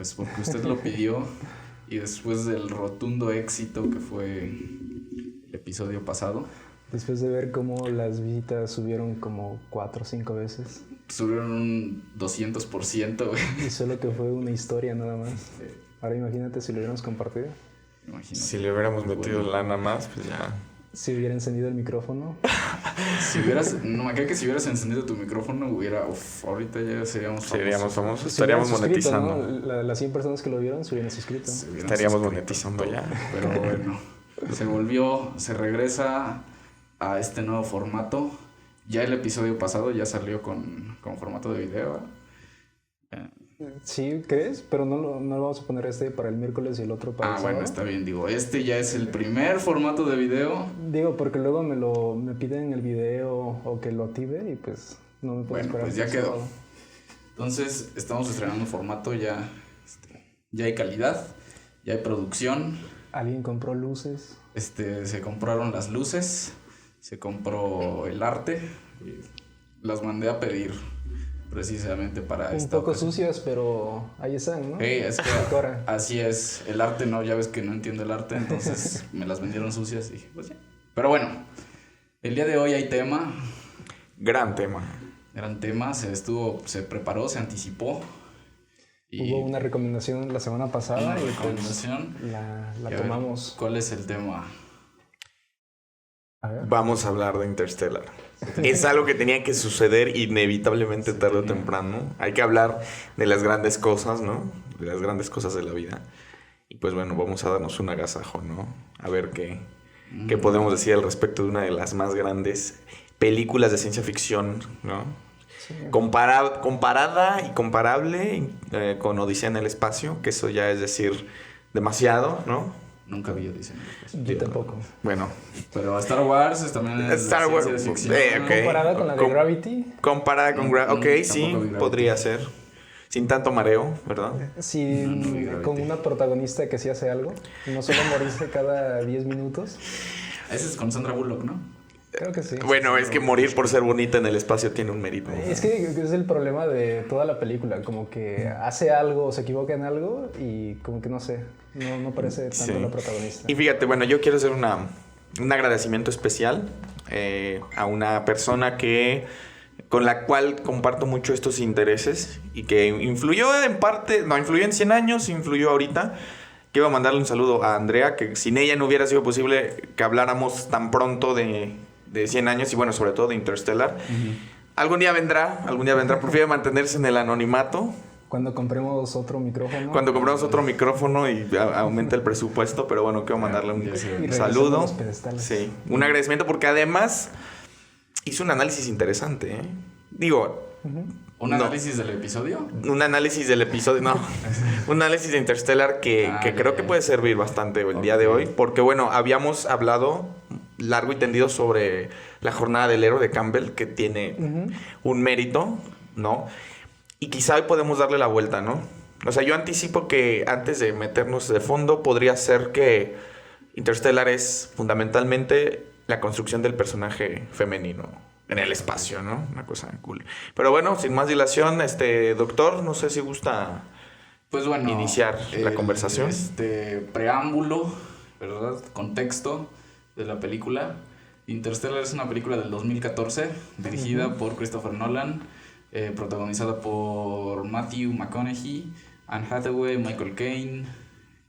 Pues porque usted lo pidió y después del rotundo éxito que fue el episodio pasado. Después de ver cómo las visitas subieron como 4 o 5 veces. Subieron un 200%, güey. Y solo que fue una historia nada más. Ahora imagínate si lo hubiéramos compartido. Imagínate. Si le hubiéramos metido lana más, pues ya. Si hubiera encendido el micrófono. No me cae que si hubieras encendido tu micrófono ahorita ya seríamos famosos, Si estaríamos hubieran suscrito, monetizando. ¿no? Las 100 personas que lo vieron se hubieran suscrito. Estaríamos monetizando ya. Pero bueno, se regresa a este nuevo formato. Ya el episodio pasado ya salió con formato de video. Sí, ¿crees? Pero no lo vamos a poner para el miércoles y el otro para el sábado. Bueno, está bien, digo, este ya es el primer formato de video. Digo, porque luego me piden el video o que lo active y pues no me puedo esperar. Pues ya quedó. Entonces, estamos estrenando formato ya. Ya hay calidad, ya hay producción. Alguien compró luces. Se compraron las luces, se compró el arte. Y las mandé a pedir precisamente para Un poco sucias, pero ahí están, ¿no? Es que así es. El arte no, ya ves que no entiendo el arte, entonces me las vendieron sucias y dije, pues ya. Pero bueno, el día de hoy hay tema. Gran tema. Gran tema, se preparó, se anticipó. Y hubo una recomendación la semana pasada. Una recomendación. La tomamos. Ver, ¿cuál es el tema? Vamos a hablar de Interstellar. Es algo que tenía que suceder inevitablemente tarde o temprano. Hay que hablar de las grandes cosas, ¿no? De las grandes cosas de la vida. Y pues bueno, vamos a darnos un agasajo, ¿no? A ver qué podemos decir al respecto de una de las más grandes películas de ciencia ficción, ¿no? Sí. Comparada y comparable con Odisea en el espacio, que eso ya es decir demasiado, ¿no? Nunca vi Odisea en el espacio. Yo tampoco. Bueno. Pero Star Wars también es Star Wars, okay. ¿Comparada con la de Gravity? Comparada con Gravity, ok, sí, podría ser. Sin tanto mareo, ¿verdad? Sí, con una protagonista que sí hace algo. No solo morirse cada 10 minutos. Ese es con Sandra Bullock, ¿no? Creo que sí. Bueno, es que morir por ser bonita en el espacio tiene un mérito. Es que es el problema de toda la película. Como que hace algo, se equivoca en algo y como que no sé. No parece tanto la protagonista. Y fíjate, bueno, yo quiero hacer un agradecimiento especial a una persona con la cual comparto mucho estos intereses y que influyó en parte, no, influyó en 100 años, influyó ahorita. Quiero mandarle un saludo a Andrea, que sin ella no hubiera sido posible que habláramos tan pronto de 100 años y bueno, sobre todo de Interstellar. Uh-huh. Algún día vendrá, prefiere mantenerse en el anonimato. Cuando compremos otro micrófono. Y aumente el presupuesto, pero bueno, quiero mandarle un saludo. Sí, un agradecimiento porque además hizo un análisis interesante, ¿eh? Digo... Uh-huh. ¿Un análisis del episodio? Un análisis del episodio, no. Un análisis de Interstellar que creo que puede servir bastante el día de hoy. Porque, bueno, habíamos hablado largo y tendido sobre la jornada del héroe de Campbell, que tiene un mérito, ¿no? Y quizá hoy podemos darle la vuelta, ¿no? O sea, yo anticipo que antes de meternos de fondo, podría ser que Interstellar es fundamentalmente la construcción del personaje femenino en el espacio, ¿no? Una cosa cool. Pero bueno, sin más dilación, doctor, no sé si gusta iniciar la conversación. Preámbulo, ¿verdad? Contexto de la película. Interstellar es una película del 2014, dirigida por Christopher Nolan, protagonizada por Matthew McConaughey, Anne Hathaway, Michael Caine,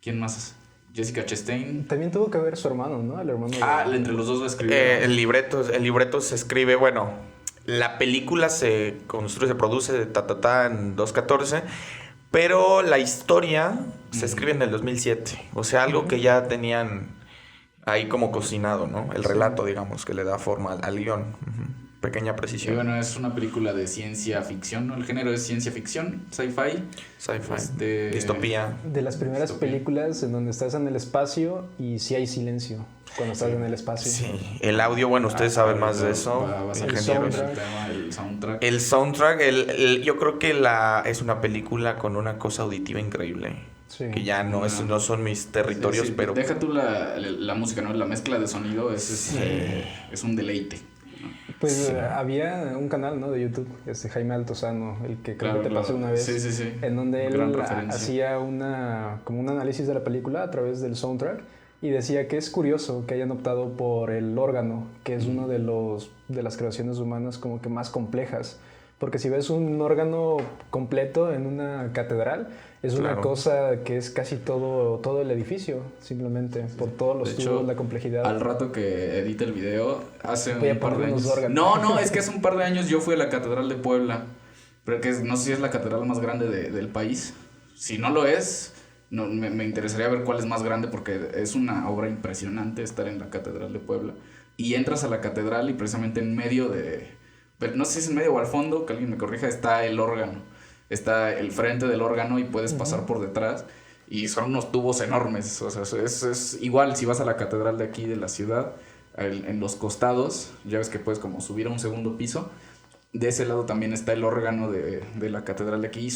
¿quién más? Jessica Chastain. También tuvo que ver su hermano, ¿no? El hermano entre los dos lo escribieron. El libreto se escribe, bueno, la película se construye, se produce en 2014, pero la historia se escribe en el 2007. O sea, algo que ya tenían ahí como cocinado, ¿no? El relato, digamos, que le da forma al guión. Pequeña precisión. Y bueno, es una película de ciencia ficción, ¿no? El género es ciencia ficción, sci-fi. Distopía. De las primeras películas en donde estás en el espacio y sí hay silencio cuando estás en el espacio. Sí, el audio, bueno, ustedes saben más de eso. El soundtrack, yo creo que es una película con una cosa auditiva increíble. Sí. Que ya no son mis territorios, sí, pero... Deja tú la música, ¿no? La mezcla de sonido es un deleite. Pues había un canal, ¿no? De YouTube, Jaime Altozano, el que creo que te pasé una vez. Sí. En donde él hacía como un análisis de la película a través del soundtrack y decía que es curioso que hayan optado por el órgano, que es uno de las creaciones humanas como que más complejas. Porque si ves un órgano completo en una catedral, es una cosa que es casi todo el edificio, simplemente, por todos los tubos, la complejidad. Al rato que edite el video, hace Voy un par de años... No, es que hace un par de años yo fui a la Catedral de Puebla, pero que no sé si es la catedral más grande del país. Si no lo es, me interesaría ver cuál es más grande, porque es una obra impresionante estar en la Catedral de Puebla. Y entras a la catedral y precisamente en medio pero no sé si es en medio o al fondo, que alguien me corrija, está el órgano. Está el frente del órgano y puedes pasar por detrás. Y son unos tubos enormes. O sea, es igual si vas a la catedral de aquí de la ciudad, en los costados, ya ves que puedes como subir a un segundo piso. De ese lado también está el órgano de la catedral de aquí.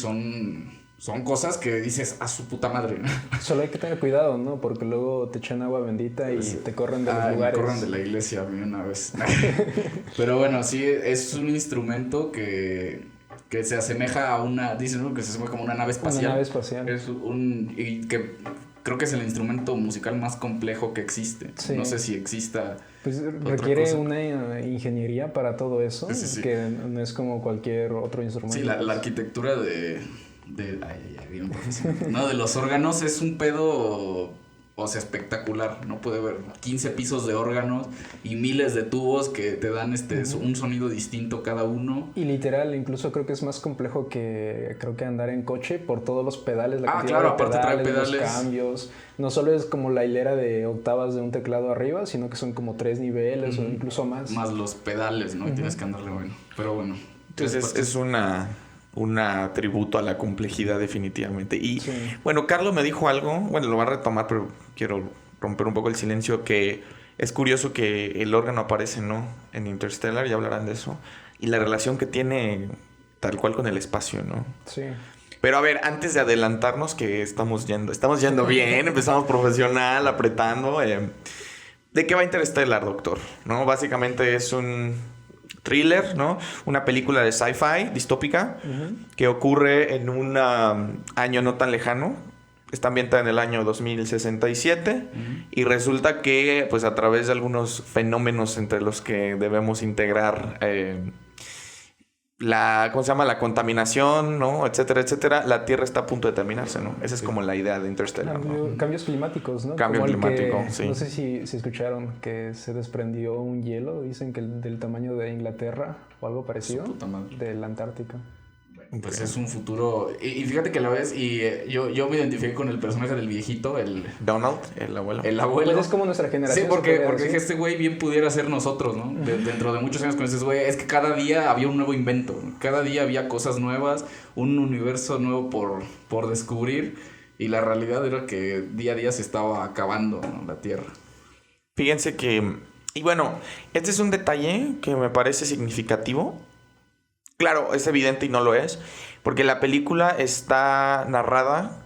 Son cosas que dices, a su puta madre, ¿no? Solo hay que tener cuidado, ¿no? Porque luego te echan agua bendita y te corren de los lugares. Me corren de la iglesia a mí una vez. Pero bueno, sí, es un instrumento que se asemeja a dicen que se asemeja como una nave espacial. Una nave espacial. Y que creo que es el instrumento musical más complejo que existe. Sí. No sé si exista. Pues requiere una ingeniería para todo eso, sí. Que no es como cualquier otro instrumento. Sí, la arquitectura de los órganos es un pedo, o sea, espectacular. No puede ver 15 pisos de órganos y miles de tubos que te dan un sonido distinto cada uno. Y literal, incluso creo que es más complejo que andar en coche por todos los pedales. Claro, aparte trae pedales. Los cambios. No solo es como la hilera de octavas de un teclado arriba, sino que son como 3 niveles o incluso más. Más los pedales, ¿no? Tienes que andarle bueno. Pero bueno. Entonces es un tributo a la complejidad, definitivamente. Y bueno, Carlos me dijo algo, bueno, lo va a retomar, pero quiero romper un poco el silencio, que es curioso que el órgano aparece, ¿no? En Interstellar, ya hablarán de eso, y la relación que tiene tal cual con el espacio, ¿no? Sí. Pero a ver, antes de adelantarnos, que estamos yendo bien, empezamos profesional, apretando. ¿De qué va Interstellar, doctor? ¿No? Básicamente es un thriller, ¿no? Una película de sci-fi distópica que ocurre en un año no tan lejano. Está ambientada en el año 2067 y resulta que, pues, a través de algunos fenómenos entre los que debemos integrar la contaminación, ¿no? Etcétera, etcétera, la Tierra está a punto de terminarse, ¿no? Esa es como la idea de Interstellar, ¿no? Cambios climáticos, ¿no? Cambio climático, sí. No sé si escucharon que se desprendió un hielo, dicen que del tamaño de Inglaterra o algo parecido, de la Antártica. Pues es un futuro. Y fíjate que la ves, y yo me identifiqué con el personaje del viejito, Donald, el abuelo. El abuelo. Pues es como nuestra generación. Sí, porque este güey bien pudiera ser nosotros, ¿no? Dentro de muchos años con ese güey, es que cada día había un nuevo invento, ¿no? Cada día había cosas nuevas, un universo nuevo por descubrir, y la realidad era que día a día se estaba acabando, ¿no? La Tierra. Fíjense que, y bueno, este es un detalle que me parece significativo. Claro, es evidente y no lo es, porque la película está narrada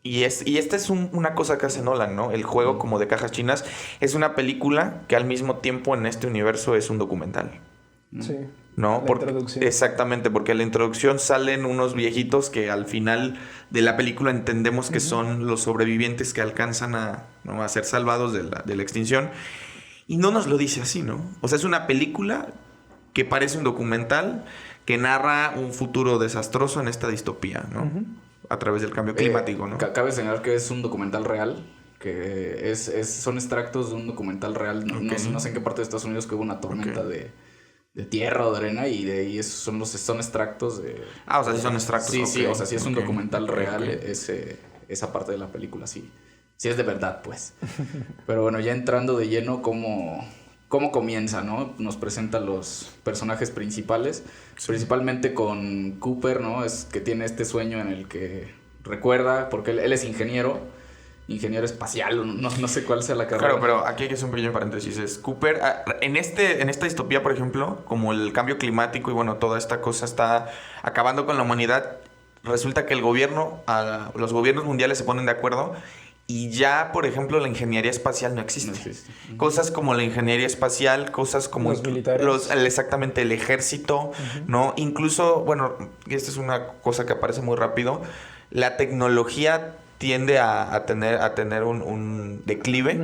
y esta es una cosa que hace Nolan, ¿no? El juego como de cajas chinas es una película que al mismo tiempo en este universo es un documental. Sí. ¿No? Exactamente, porque en la introducción salen unos viejitos que al final de la película entendemos que son los sobrevivientes que alcanzan a ser salvados de la extinción. Y no nos lo dice así, ¿no? O sea, es una película que parece un documental que narra un futuro desastroso en esta distopía, ¿no? A través del cambio climático, ¿no? Cabe señalar que es un documental real, que son extractos de un documental real. No sé en qué parte de Estados Unidos que hubo una tormenta de tierra o de arena, y de ahí son extractos de... Ah, o sea, sí son extractos. Sí, o sea, sí es un documental real. Esa parte de la película, sí. Sí es de verdad, pues. Pero bueno, ya entrando de lleno, ¿Cómo comienza, no? Nos presenta los personajes principales, principalmente con Cooper, ¿no? Es que tiene este sueño en el que recuerda, porque él es ingeniero espacial, no sé cuál sea la carrera. Claro, pero aquí hay que hacer un pequeño paréntesis. Es Cooper, en esta distopía, por ejemplo, como el cambio climático y bueno, toda esta cosa está acabando con la humanidad, resulta que los gobiernos mundiales se ponen de acuerdo Y ya, por ejemplo, la ingeniería espacial no existe. Cosas como la ingeniería espacial, cosas como... Los militares. Exactamente, el ejército, ¿no? Incluso, bueno, esta es una cosa que aparece muy rápido, la tecnología tiende a tener un declive,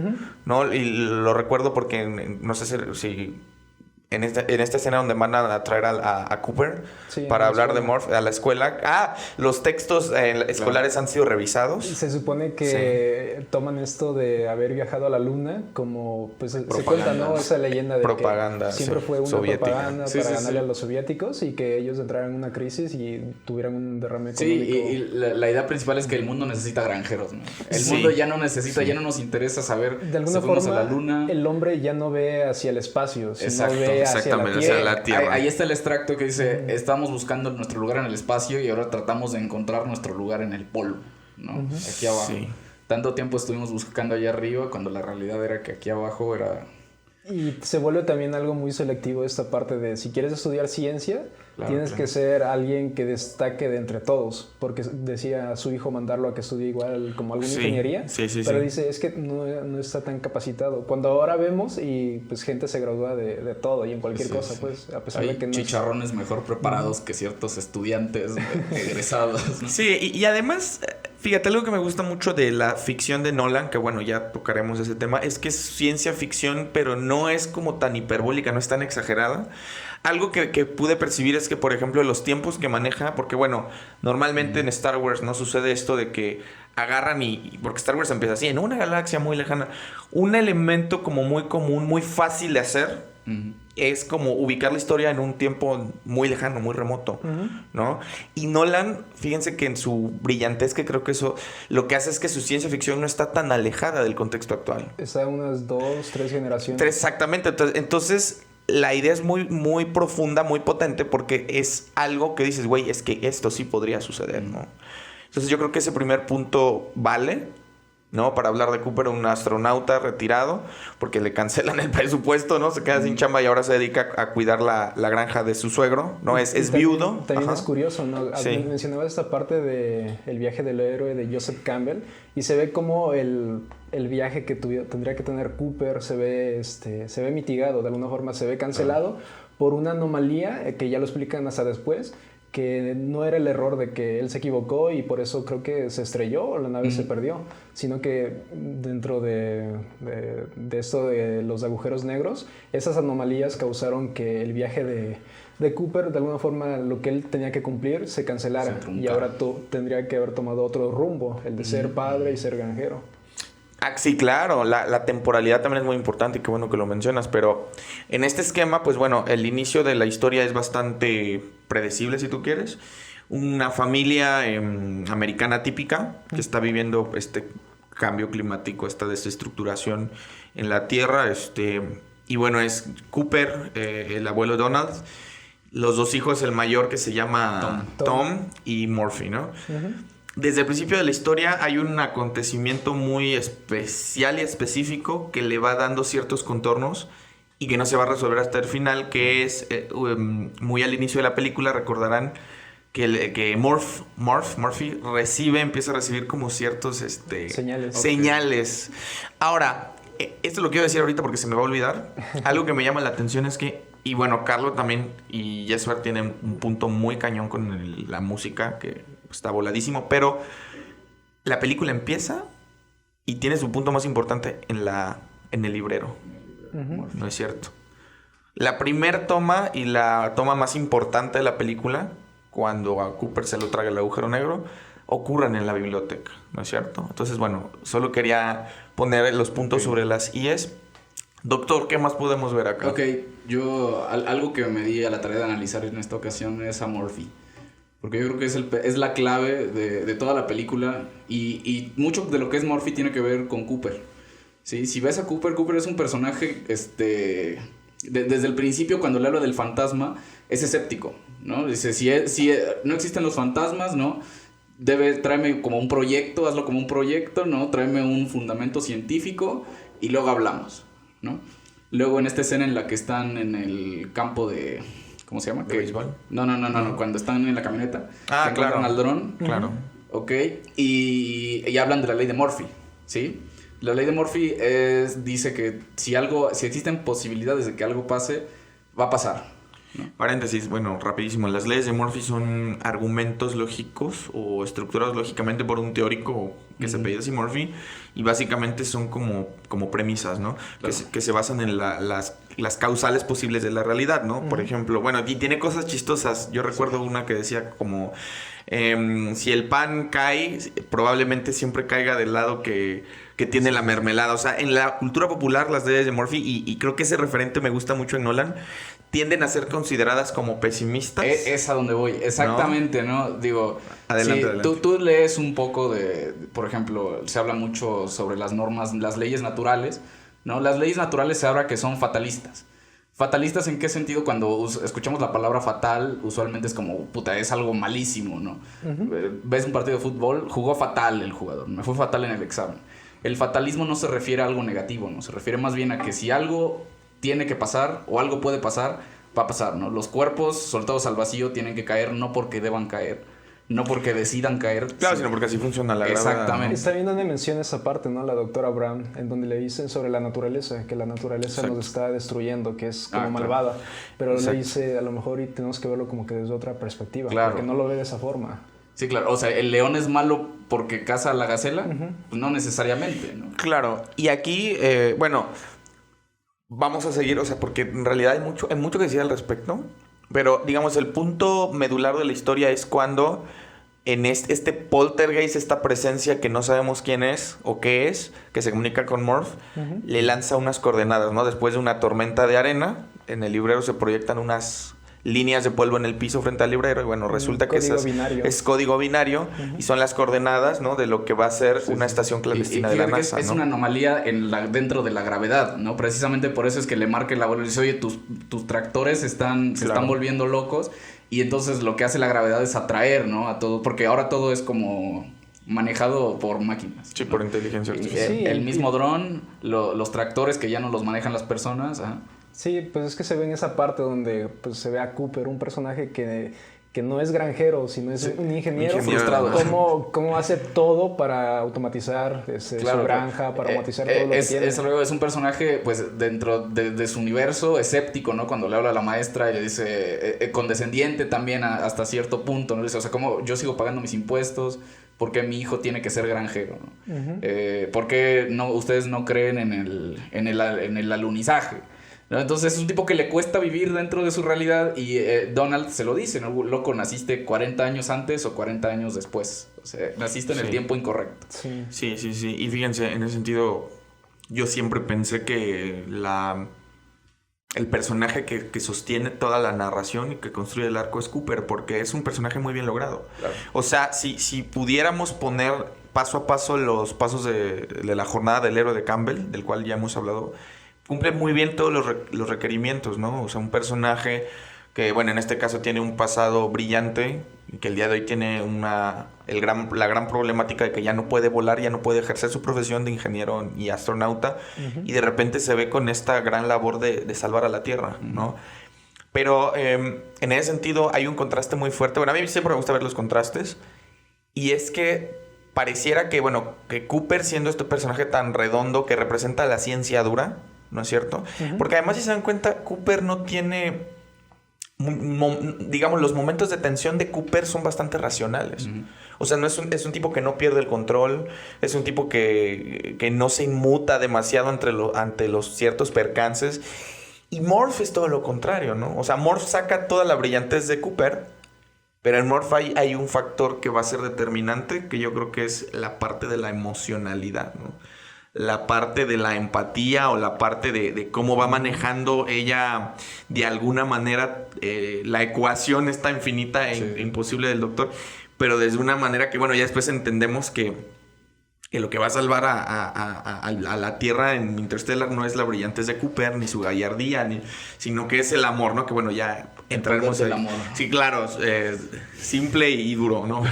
¿no? Y lo recuerdo porque, no sé si en esta escena donde van a traer a Cooper para hablar de Morph a la escuela. Los textos escolares han sido revisados. Se supone que toman esto de haber viajado a la luna como, pues se cuenta, ¿no? Esa leyenda de propaganda, que siempre fue una soviética. propaganda para ganarle a los soviéticos y que ellos entraran en una crisis y tuvieran un derrame económico. Sí, y la idea principal es que el mundo necesita granjeros, ¿no? El mundo ya no necesita, ya no nos interesa saber de alguna si fuimos forma, a la luna. El hombre ya no ve hacia el espacio, sino ve exactamente, hacia la Tierra. Ahí está el extracto que dice, estamos buscando nuestro lugar en el espacio y ahora tratamos de encontrar nuestro lugar en el polvo, ¿no? Aquí abajo. Sí. Tanto tiempo estuvimos buscando allá arriba cuando la realidad era que aquí abajo era... Y se vuelve también algo muy selectivo esta parte de si quieres estudiar ciencia, tienes que ser alguien que destaque de entre todos, porque decía a su hijo mandarlo a que estudie igual como alguna ingeniería, pero dice, es que no está tan capacitado. Cuando ahora vemos y pues gente se gradúa de todo y en cualquier cosa, pues a pesar de que no chicharrones mejor preparados que ciertos estudiantes egresados, ¿no? Sí, y además... Fíjate, algo que me gusta mucho de la ficción de Nolan, que bueno, ya tocaremos ese tema, es que es ciencia ficción, pero no es como tan hiperbólica, no es tan exagerada. Algo que pude percibir es que, por ejemplo, los tiempos que maneja, porque bueno, normalmente en Star Wars no sucede esto de que agarran porque Star Wars empieza así, en una galaxia muy lejana, un elemento como muy común, muy fácil de hacer, es como ubicar la historia en un tiempo muy lejano, muy remoto, ¿no? Y Nolan, fíjense que en su brillantez, que creo que eso lo que hace es que su ciencia ficción no está tan alejada del contexto actual. Está unas 2, 3 generaciones. Exactamente, entonces la idea es muy, muy profunda, muy potente, porque es algo que dices, güey, es que esto sí podría suceder, ¿no? Entonces yo creo que ese primer punto vale, ¿no? Para hablar de Cooper, un astronauta retirado, porque le cancelan el presupuesto, ¿no? Se queda sin chamba y ahora se dedica a cuidar la granja de su suegro, ¿no? Es viudo. También es curioso, ¿no? Mencionabas esta parte del viaje del héroe de Joseph Campbell y se ve como el viaje que tendría que tener Cooper se ve mitigado, de alguna forma se ve cancelado por una anomalía que ya lo explican hasta después, que no era el error de que él se equivocó y por eso creo que se estrelló o la nave se perdió, sino que dentro de esto de los agujeros negros, esas anomalías causaron que el viaje de Cooper, de alguna forma, lo que él tenía que cumplir, se cancelara y ahora tendría que haber tomado otro rumbo, el de ser padre y ser granjero. Sí, claro, la temporalidad también es muy importante y qué bueno que lo mencionas, pero en este esquema, pues bueno, el inicio de la historia es bastante predecible, si tú quieres. Una familia americana típica que está viviendo este cambio climático, esta desestructuración en la Tierra, y bueno, es Cooper, el abuelo Donald, los dos hijos, el mayor que se llama Tom y Murphy, ¿no? Desde el principio de la historia hay un acontecimiento muy especial y específico que le va dando ciertos contornos y que no se va a resolver hasta el final, que es muy al inicio de la película. Recordarán que Murphy empieza a recibir como ciertos señales. Ahora, esto lo quiero decir ahorita porque se me va a olvidar. Algo que me llama la atención es que, y bueno, Carlo también y Jesper tienen un punto muy cañón con la música, que está voladísimo, pero la película empieza y tiene su punto más importante en el librero. No es cierto. La primer toma y la toma más importante de la película, cuando a Cooper se lo traga el agujero negro, ocurren en la biblioteca, ¿no es cierto? Entonces, bueno, solo quería poner los puntos sobre las IES. Doctor, ¿qué más podemos ver acá? Ok, yo algo que me di a la tarea de analizar en esta ocasión es a Murphy. Porque yo creo que es la clave de toda la película y mucho de lo que es Murphy tiene que ver con Cooper. ¿Sí? Si ves a Cooper es un personaje, desde el principio cuando le habla del fantasma, es escéptico, ¿no? Dice, si no existen los fantasmas, ¿no? Tráeme como un proyecto, hazlo como un proyecto, ¿no? Tráeme un fundamento científico y luego hablamos, ¿no? Luego en esta escena en la que están en el campo de... ¿Cómo se llama? ¿De béisbol? No. Cuando están en la camioneta. Claro. Al dron. Claro. Ok. Y hablan de la ley de Murphy. ¿sí? La ley de Murphy dice que si existen posibilidades de que algo pase, va a pasar, ¿no? Paréntesis, bueno, rapidísimo. Las leyes de Murphy son argumentos lógicos o estructurados lógicamente por un teórico que se apellida así Murphy, y básicamente son como premisas, ¿no? Claro. Que se basan en las causales posibles de la realidad, ¿no? Por ejemplo, bueno, y tiene cosas chistosas. Yo recuerdo una que decía como... si el pan cae, probablemente siempre caiga del lado que tiene la mermelada. O sea, en la cultura popular las leyes de Murphy, y creo que ese referente me gusta mucho en Nolan, tienden a ser consideradas como pesimistas. Es a donde voy, exactamente, ¿no? Digo, adelante. Tú lees un poco de, por ejemplo, se habla mucho sobre las normas, las leyes naturales, ¿no? Las leyes naturales se habla que son fatalistas. ¿Fatalistas en qué sentido? Cuando escuchamos la palabra fatal, usualmente es como, puta, es algo malísimo, ¿no? Ves un partido de fútbol, jugó fatal el jugador, me fue fatal en el examen. El fatalismo no se refiere a algo negativo, ¿no? Se refiere más bien a que si algo tiene que pasar o algo puede pasar, va a pasar, ¿no? Los cuerpos soltados al vacío tienen que caer no porque deban caer, no porque decidan caer. Claro, sino porque así funciona la gravedad. Exactamente. Está bien donde menciona esa parte, ¿no? La doctora Brown, en donde le dicen sobre la naturaleza, que la naturaleza nos está destruyendo, que es como malvada. Pero le dice, a lo mejor y tenemos que verlo como que desde otra perspectiva, porque no lo ve de esa forma. Sí, claro. O sea, ¿el león es malo porque caza a la gacela? Pues no necesariamente, ¿no? Claro. Y aquí, bueno, vamos a seguir, o sea, porque en realidad hay mucho que decir al respecto. Pero, digamos, el punto medular de la historia es cuando en este poltergeist, esta presencia que no sabemos quién es o qué es, que se comunica con Murph, le lanza unas coordenadas, ¿no? Después de una tormenta de arena, en el librero se proyectan unas líneas de polvo en el piso frente al librero, y bueno, resulta que es código binario, y son las coordenadas, ¿no? De lo que va a ser una estación clandestina de la NASA, es ¿no? una anomalía dentro de la gravedad, ¿no? Precisamente por eso es que le marca el abuelo y dice, oye, tus tractores se están volviendo locos, y entonces lo que hace la gravedad es atraer, ¿no? A todo, porque ahora todo es como manejado por máquinas. Sí, ¿no? Por inteligencia artificial. El mismo dron, los tractores que ya no los manejan las personas, ajá. Sí, pues es que se ve en esa parte donde pues, se ve a Cooper, un personaje que no es granjero, sino es un ingeniero frustrado. ¿Cómo hace todo para automatizar su granja, para automatizar todo lo que tiene? Es un personaje, pues, dentro de su universo escéptico, ¿no? Cuando le habla a la maestra y le dice, condescendiente también hasta cierto punto, ¿no? Le dice, o sea, como yo sigo pagando mis impuestos, ¿por qué mi hijo tiene que ser granjero, ¿no? ¿Por qué ustedes no creen en el alunizaje? ¿No? Entonces es un tipo que le cuesta vivir dentro de su realidad, y Donald se lo dice, ¿no? Loco, naciste 40 años antes o 40 años después. O sea, naciste en el tiempo incorrecto. Sí. Y fíjense, en ese sentido, yo siempre pensé que el personaje que sostiene toda la narración y que construye el arco es Cooper, porque es un personaje muy bien logrado. Claro. O sea, si pudiéramos poner paso a paso los pasos de la jornada del héroe de Campbell, del cual ya hemos hablado, cumple muy bien todos los requerimientos, ¿no? O sea, un personaje que, bueno, en este caso tiene un pasado brillante, que el día de hoy tiene la gran problemática de que ya no puede volar, ya no puede ejercer su profesión de ingeniero y astronauta, y de repente se ve con esta gran labor de salvar a la Tierra, ¿no? Pero en ese sentido hay un contraste muy fuerte. Bueno, a mí siempre me gusta ver los contrastes, y es que pareciera que, bueno, que Cooper, siendo este personaje tan redondo que representa la ciencia dura, ¿no es cierto? Porque además, si se dan cuenta, Cooper no tiene... digamos, los momentos de tensión de Cooper son bastante racionales. O sea, es un tipo que no pierde el control, es un tipo que no se inmuta demasiado ante los ciertos percances. Y Murph es todo lo contrario, ¿no? O sea, Murph saca toda la brillantez de Cooper, pero en Murph hay un factor que va a ser determinante, que yo creo que es la parte de la emocionalidad, ¿no? La parte de la empatía, o la parte de cómo va manejando ella de alguna manera la ecuación esta infinita e imposible del doctor, pero desde una manera que, bueno, ya después entendemos que lo que va a salvar a la Tierra en Interstellar no es la brillantez de Cooper, ni su gallardía, sino que es el amor, ¿no? Que bueno, ya entraremos en el amor. Sí, claro, simple y duro, ¿no?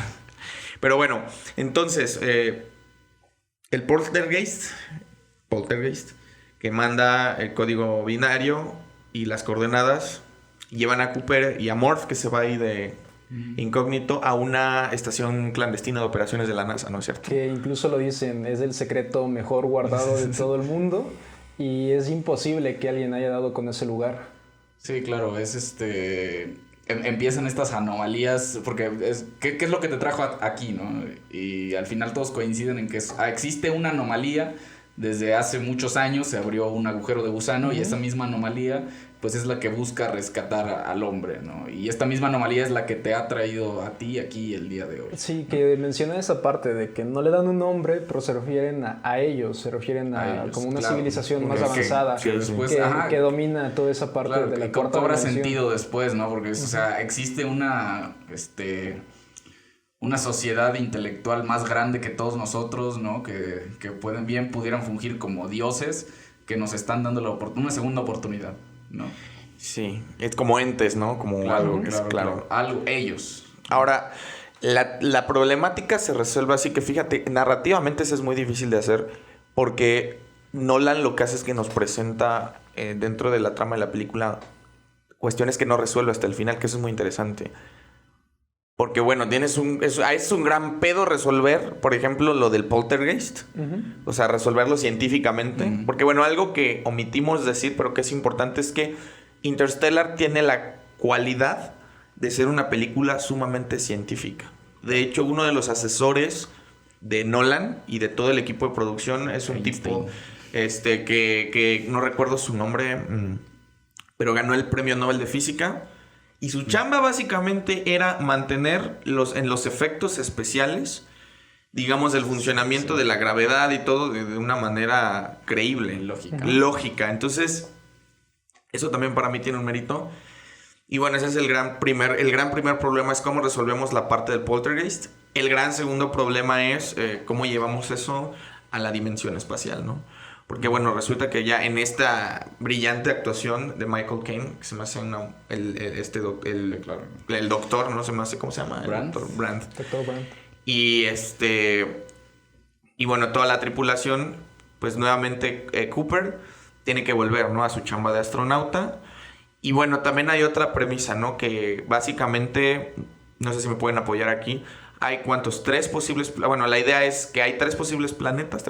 Pero bueno, entonces... el poltergeist que manda el código binario y las coordenadas llevan a Cooper y a Murph, que se va ahí de incógnito a una estación clandestina de operaciones de la NASA, ¿no es cierto? Que incluso lo dicen, es el secreto mejor guardado de todo el mundo y es imposible que alguien haya dado con ese lugar. Sí, claro, empiezan estas anomalías, porque ¿qué es lo que te trajo aquí, no? Y al final todos coinciden en que existe una anomalía. Desde hace muchos años se abrió un agujero de gusano y esa misma anomalía pues es la que busca rescatar al hombre, ¿no? Y esta misma anomalía es la que te ha traído a ti aquí el día de hoy. Sí, que menciona esa parte de que no le dan un nombre, pero se refieren a ellos, se refieren a ellos, como una civilización más avanzada que domina toda esa parte de la cuarta cobra dimensión. Sentido después, ¿no? Porque o sea, existe una sociedad intelectual más grande que todos nosotros, ¿no? Que pudieran fungir como dioses que nos están dando una segunda oportunidad, ¿no? Sí, es como entes, ¿no? Como algo. Claro. Algo, ellos. Ahora, la problemática se resuelve así que, fíjate, narrativamente eso es muy difícil de hacer porque Nolan lo que hace es que nos presenta dentro de la trama de la película cuestiones que no resuelve hasta el final, que eso es muy interesante. Porque, bueno, es un gran pedo resolver, por ejemplo, lo del poltergeist. O sea, resolverlo científicamente. Porque, bueno, algo que omitimos decir, pero que es importante, es que Interstellar tiene la cualidad de ser una película sumamente científica. De hecho, uno de los asesores de Nolan y de todo el equipo de producción es un tipo que no recuerdo su nombre, pero ganó el premio Nobel de Física. Y su chamba básicamente era mantener en los efectos especiales, digamos, el funcionamiento de la gravedad y todo de una manera creíble. Lógica. Entonces, eso también para mí tiene un mérito. Y bueno, ese es el gran primer problema, es cómo resolvemos la parte del poltergeist. El gran segundo problema es cómo llevamos eso a la dimensión espacial, ¿no? Porque, bueno, resulta que ya en esta brillante actuación de Michael Caine, que se me hace el doctor, no se me hace, ¿cómo se llama? Brandt. El doctor Brandt. Doctor Brandt. Y bueno, toda la tripulación, pues nuevamente Cooper tiene que volver, ¿no? A su chamba de astronauta. Y bueno, también hay otra premisa, ¿no? Que básicamente, no sé si me pueden apoyar aquí. Hay ¿cuántos? 3 posibles... Bueno, la idea es que hay 3 posibles planetas.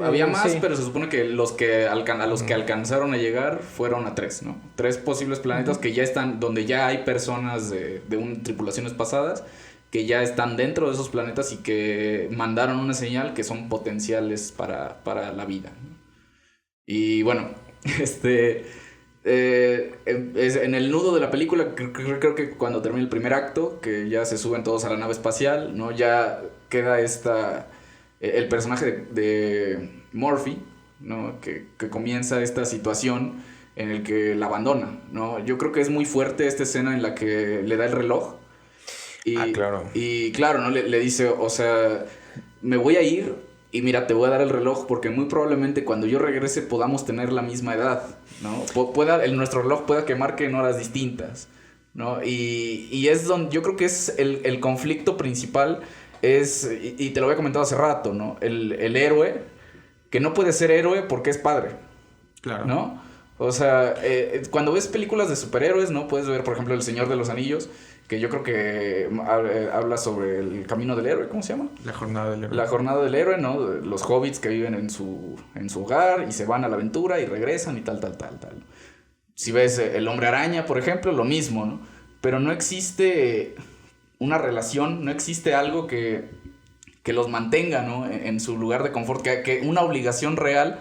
Había más, sí. Pero se supone que a los que alcanzaron a llegar fueron a 3, ¿no? 3 posibles planetas que ya están... Donde ya hay personas de tripulaciones pasadas que ya están dentro de esos planetas y que mandaron una señal que son potenciales para la vida, ¿no? Y bueno, en el nudo de la película, creo que cuando termina el primer acto, que ya se suben todos a la nave espacial, ¿no? Ya queda el personaje de Murphy, ¿no? Que comienza esta situación en el que la abandona, ¿no? Yo creo que es muy fuerte esta escena en la que le da el reloj claro. Y claro, ¿no? Le dice, o sea, me voy a ir y mira, te voy a dar el reloj porque muy probablemente cuando yo regrese podamos tener la misma edad, ¿no? Nuestro reloj pueda que marque en horas distintas, ¿no? Y es donde yo creo que es el conflicto principal, y te lo había comentado hace rato, ¿no? El héroe que no puede ser héroe porque es padre, claro, ¿no? O sea, cuando ves películas de superhéroes, ¿no? Puedes ver, por ejemplo, El Señor de los Anillos, que yo creo que habla sobre el camino del héroe, ¿cómo se llama? La jornada del héroe. La jornada del héroe, ¿no? Los hobbits que viven en su hogar y se van a la aventura y regresan y tal. Si ves El Hombre Araña, por ejemplo, lo mismo, ¿no? Pero no existe una relación, no existe algo que los mantenga, ¿no? En su lugar de confort, que una obligación real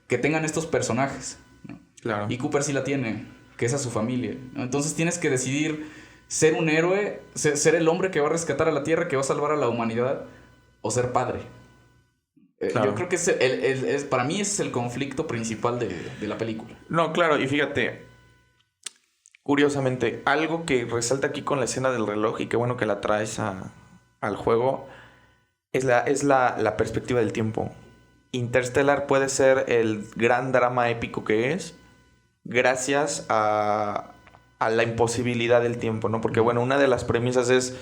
que tengan estos personajes, ¿no? Claro. Y Cooper sí la tiene, que es a su familia, ¿no? Entonces tienes que decidir ser un héroe, ser el hombre que va a rescatar a la Tierra, que va a salvar a la humanidad, o ser padre. Claro. Yo creo que para mí es el conflicto principal de la película. No, claro, y fíjate, curiosamente, algo que resalta aquí con la escena del reloj, y qué bueno que la traes al juego, es la perspectiva del tiempo. Interstellar puede ser el gran drama épico que es, gracias a la imposibilidad del tiempo, ¿no? Porque, bueno, una de las premisas es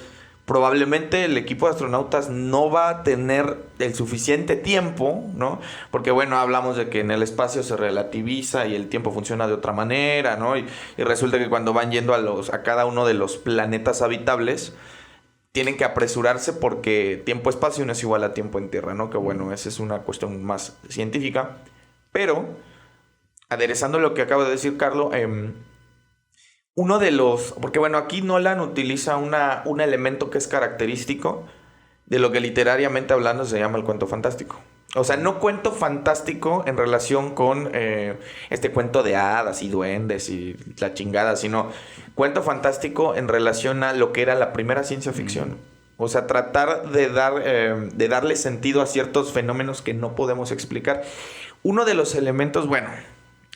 probablemente el equipo de astronautas no va a tener el suficiente tiempo, ¿no? Porque bueno, hablamos de que en el espacio se relativiza y el tiempo funciona de otra manera, ¿no? Y resulta que cuando van yendo a cada uno de los planetas habitables, tienen que apresurarse porque tiempo-espacio no es igual a tiempo en Tierra, ¿no? Que bueno, esa es una cuestión más científica. Pero, aderezando lo que acaba de decir Carlos, uno de los... Porque bueno, aquí Nolan utiliza un elemento que es característico de lo que literariamente hablando se llama el cuento fantástico. O sea, no cuento fantástico en relación con este cuento de hadas y duendes y la chingada, sino cuento fantástico en relación a lo que era la primera ciencia ficción. O sea, tratar de darle sentido a ciertos fenómenos que no podemos explicar. Uno de los elementos, bueno,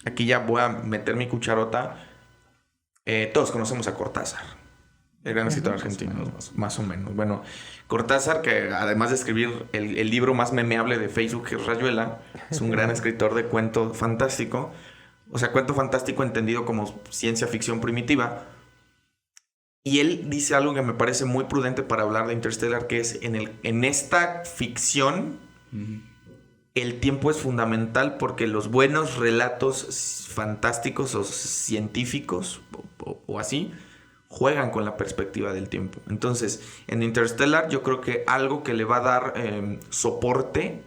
aquí ya voy a meter mi cucharota. Todos conocemos a Cortázar, el gran escritor argentino, más o menos. Bueno, Cortázar, que además de escribir el libro más memeable de Facebook, que es Rayuela, es un gran escritor de cuento fantástico. O sea, cuento fantástico entendido como ciencia ficción primitiva. Y él dice algo que me parece muy prudente para hablar de Interstellar, que es en esta ficción, el tiempo es fundamental porque los buenos relatos fantásticos o científicos o así juegan con la perspectiva del tiempo. Entonces, en Interstellar yo creo que algo que le va a dar soporte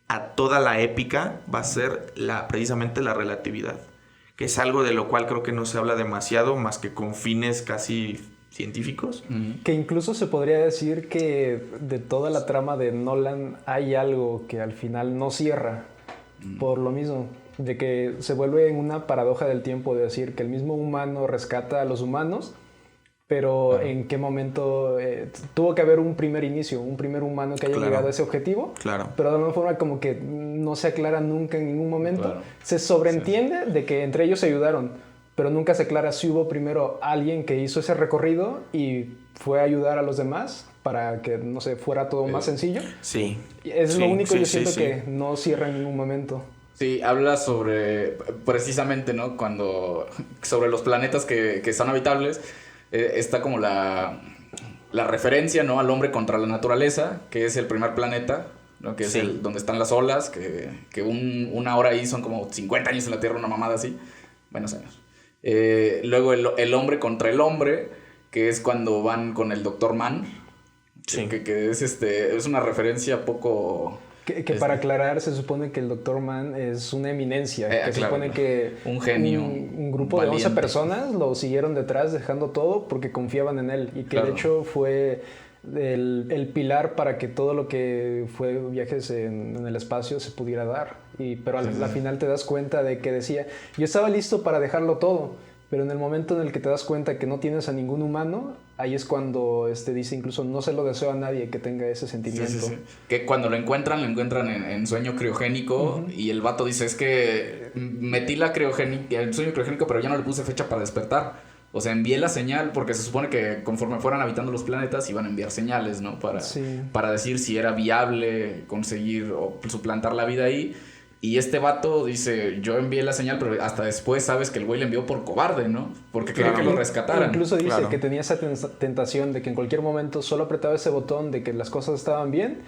a toda la épica va a ser precisamente la relatividad, que es algo de lo cual creo que no se habla demasiado más que con fines casi científicos. Que incluso se podría decir que de toda la trama de Nolan hay algo que al final no cierra, por lo mismo, de que se vuelve en una paradoja del tiempo, de decir que el mismo humano rescata a los humanos, pero en qué momento tuvo que haber un primer inicio, un primer humano que haya llegado a ese objetivo, pero de alguna forma como que no se aclara nunca en ningún momento. Se sobreentiende de que entre ellos se ayudaron, pero nunca se aclara si hubo primero alguien que hizo ese recorrido y fue a ayudar a los demás para que, no sé, fuera todo más sencillo. Sí. Es lo único yo siento que no cierra en ningún momento. Sí, habla sobre, precisamente, ¿no? Sobre los planetas que son habitables, está como la referencia, ¿no? Al hombre contra la naturaleza, que es el primer planeta, ¿no? Que es donde están las olas, que una hora ahí son como 50 años en la Tierra, una mamada así, buenos años. Luego el hombre contra el hombre, que es cuando van con el Dr. Mann, que es una referencia poco... Que para aclarar, se supone que el Dr. Mann es una eminencia. Se supone que un genio, un grupo de 11 personas lo siguieron detrás dejando todo porque confiaban en él. Y que de hecho fue el pilar para que todo lo que fue viajes en el espacio se pudiera dar. Pero al final te das cuenta de que decía, yo estaba listo para dejarlo todo, pero en el momento en el que te das cuenta que no tienes a ningún humano, ahí es cuando dice incluso no se lo deseo a nadie que tenga ese sentimiento. Que cuando lo encuentran en sueño criogénico, y el vato dice, es que metí el sueño criogénico, pero ya no le puse fecha para despertar. O sea, envié la señal porque se supone que conforme fueran habitando los planetas iban a enviar señales, ¿no? Para decir si era viable conseguir o suplantar la vida ahí. Y este vato dice, yo envié la señal, pero hasta después sabes que el güey le envió por cobarde, ¿no? Porque quería que lo rescataran. Incluso dice que tenía esa tentación de que en cualquier momento solo apretaba ese botón de que las cosas estaban bien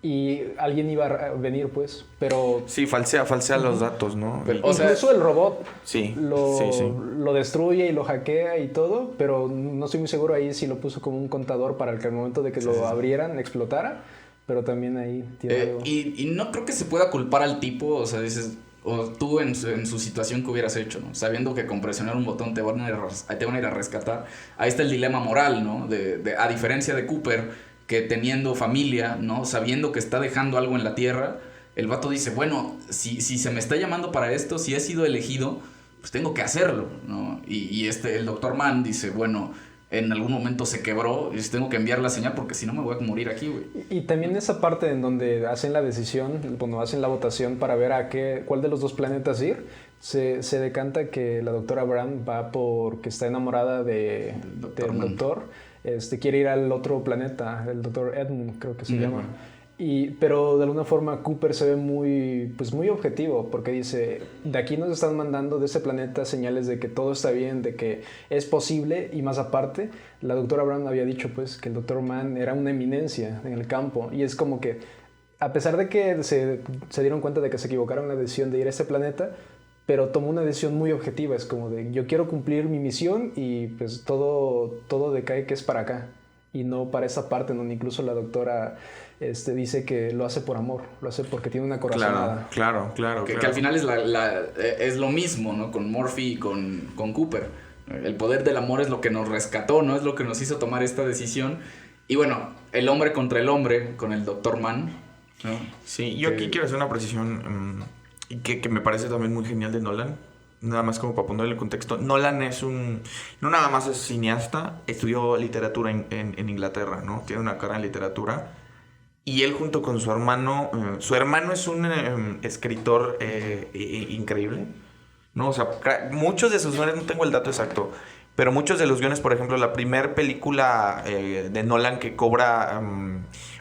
y alguien iba a venir, pues, pero... Sí, falsea los datos, ¿no? Pero, incluso el robot lo destruye y lo hackea y todo, pero no estoy muy seguro ahí si lo puso como un contador para que al momento de que lo abrieran, explotara. Pero también ahí tiene algo. Y no creo que se pueda culpar al tipo, o sea, dices, o tú en su situación que hubieras hecho, ¿no? Sabiendo que con presionar un botón te van a ir a rescatar. Ahí está el dilema moral, ¿no? A diferencia de Cooper, que teniendo familia, ¿no? Sabiendo que está dejando algo en la Tierra, el vato dice, bueno, si se me está llamando para esto, si he sido elegido, pues tengo que hacerlo, ¿no? Y el Dr. Mann dice, bueno... En algún momento se quebró y tengo que enviar la señal porque si no me voy a morir aquí, güey. Y también esa parte en donde hacen la decisión, cuando hacen la votación para ver cuál de los dos planetas ir, se decanta que la doctora Brown va porque está enamorada del doctor. Quiere ir al otro planeta, el doctor Edmund, creo que se llama. Pero de alguna forma Cooper se ve muy objetivo, porque dice, de aquí nos están mandando de ese planeta señales de que todo está bien, de que es posible, y más aparte, la doctora Brown había dicho pues que el Dr. Mann era una eminencia en el campo, y es como que, a pesar de que se dieron cuenta de que se equivocaron en la decisión de ir a ese planeta, pero tomó una decisión muy objetiva, es como de, yo quiero cumplir mi misión y pues todo decae que es para acá, y no para esa parte donde incluso la doctora dice que lo hace por amor, lo hace porque tiene una corazonada. Claro. Que al final es lo mismo, ¿no? Con Murphy y con Cooper. El poder del amor es lo que nos rescató, ¿no? Es lo que nos hizo tomar esta decisión. Y bueno, el hombre contra el hombre con el Dr. Mann, ¿no? Sí, yo aquí quiero hacer una precisión que me parece también muy genial de Nolan. Nada más como para ponerle el contexto. Nolan no nada más es cineasta, estudió literatura en Inglaterra, ¿no? Tiene una carrera en literatura. Y él junto con su hermano es un escritor increíble, ¿no? O sea, muchos de sus guiones, no tengo el dato exacto, pero muchos de los guiones, por ejemplo, la primera película de Nolan que cobra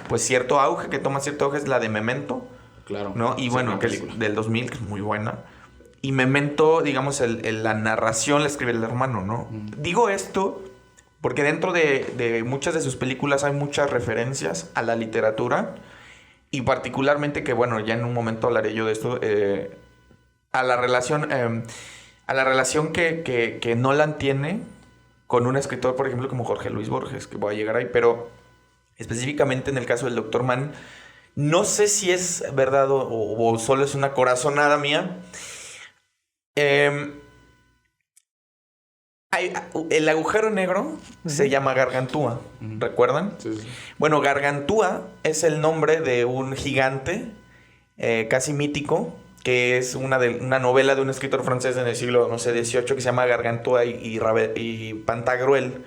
pues cierto auge, que toma cierto auge, es la de Memento. Claro. ¿No? Y bueno, que es del 2000, que es muy buena. Y Memento, digamos, la narración la escribe el hermano, ¿no? Digo esto porque dentro de muchas de sus películas hay muchas referencias a la literatura y particularmente, que bueno, ya en un momento hablaré yo de esto, a la relación que Nolan tiene con un escritor, por ejemplo, como Jorge Luis Borges, que voy a llegar ahí, pero específicamente en el caso del Dr. Mann, no sé si es verdad o solo es una corazonada mía. El agujero negro se llama Gargantúa, ¿recuerdan? Sí. Bueno, Gargantúa es el nombre de un gigante casi mítico, que es una novela de un escritor francés en el siglo, no sé, XVIII, que se llama Gargantúa y Pantagruel,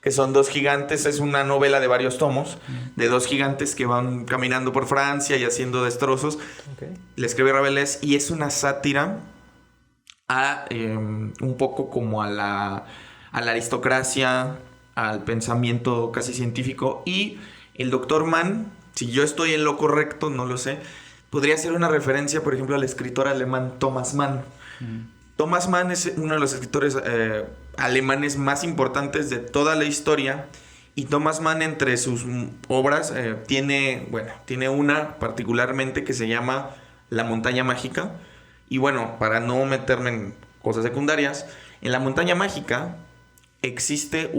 que son dos gigantes. Es una novela de varios tomos, de dos gigantes que van caminando por Francia y haciendo destrozos. Okay. Le escribe Rabelais y es una sátira un poco como a la aristocracia, al pensamiento casi científico. Y el Dr. Mann, si yo estoy en lo correcto, no lo sé, podría ser una referencia, por ejemplo, al escritor alemán Thomas Mann. Thomas Mann es uno de los escritores alemanes más importantes de toda la historia. Y Thomas Mann, entre sus obras, tiene una particularmente que se llama La montaña mágica. Y bueno, para no meterme en cosas secundarias, en La montaña mágica existe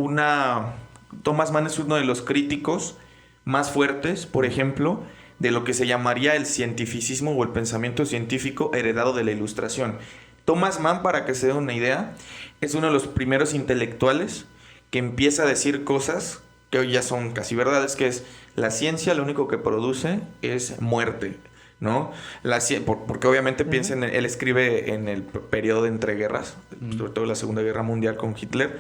Thomas Mann es uno de los críticos más fuertes, por ejemplo, de lo que se llamaría el cientificismo o el pensamiento científico heredado de la Ilustración. Thomas Mann, para que se dé una idea, es uno de los primeros intelectuales que empieza a decir cosas que hoy ya son casi verdades, que es la ciencia lo único que produce es muerte, ¿no? Porque obviamente piensen, él escribe en el periodo de entreguerras, sobre todo la Segunda Guerra Mundial con Hitler,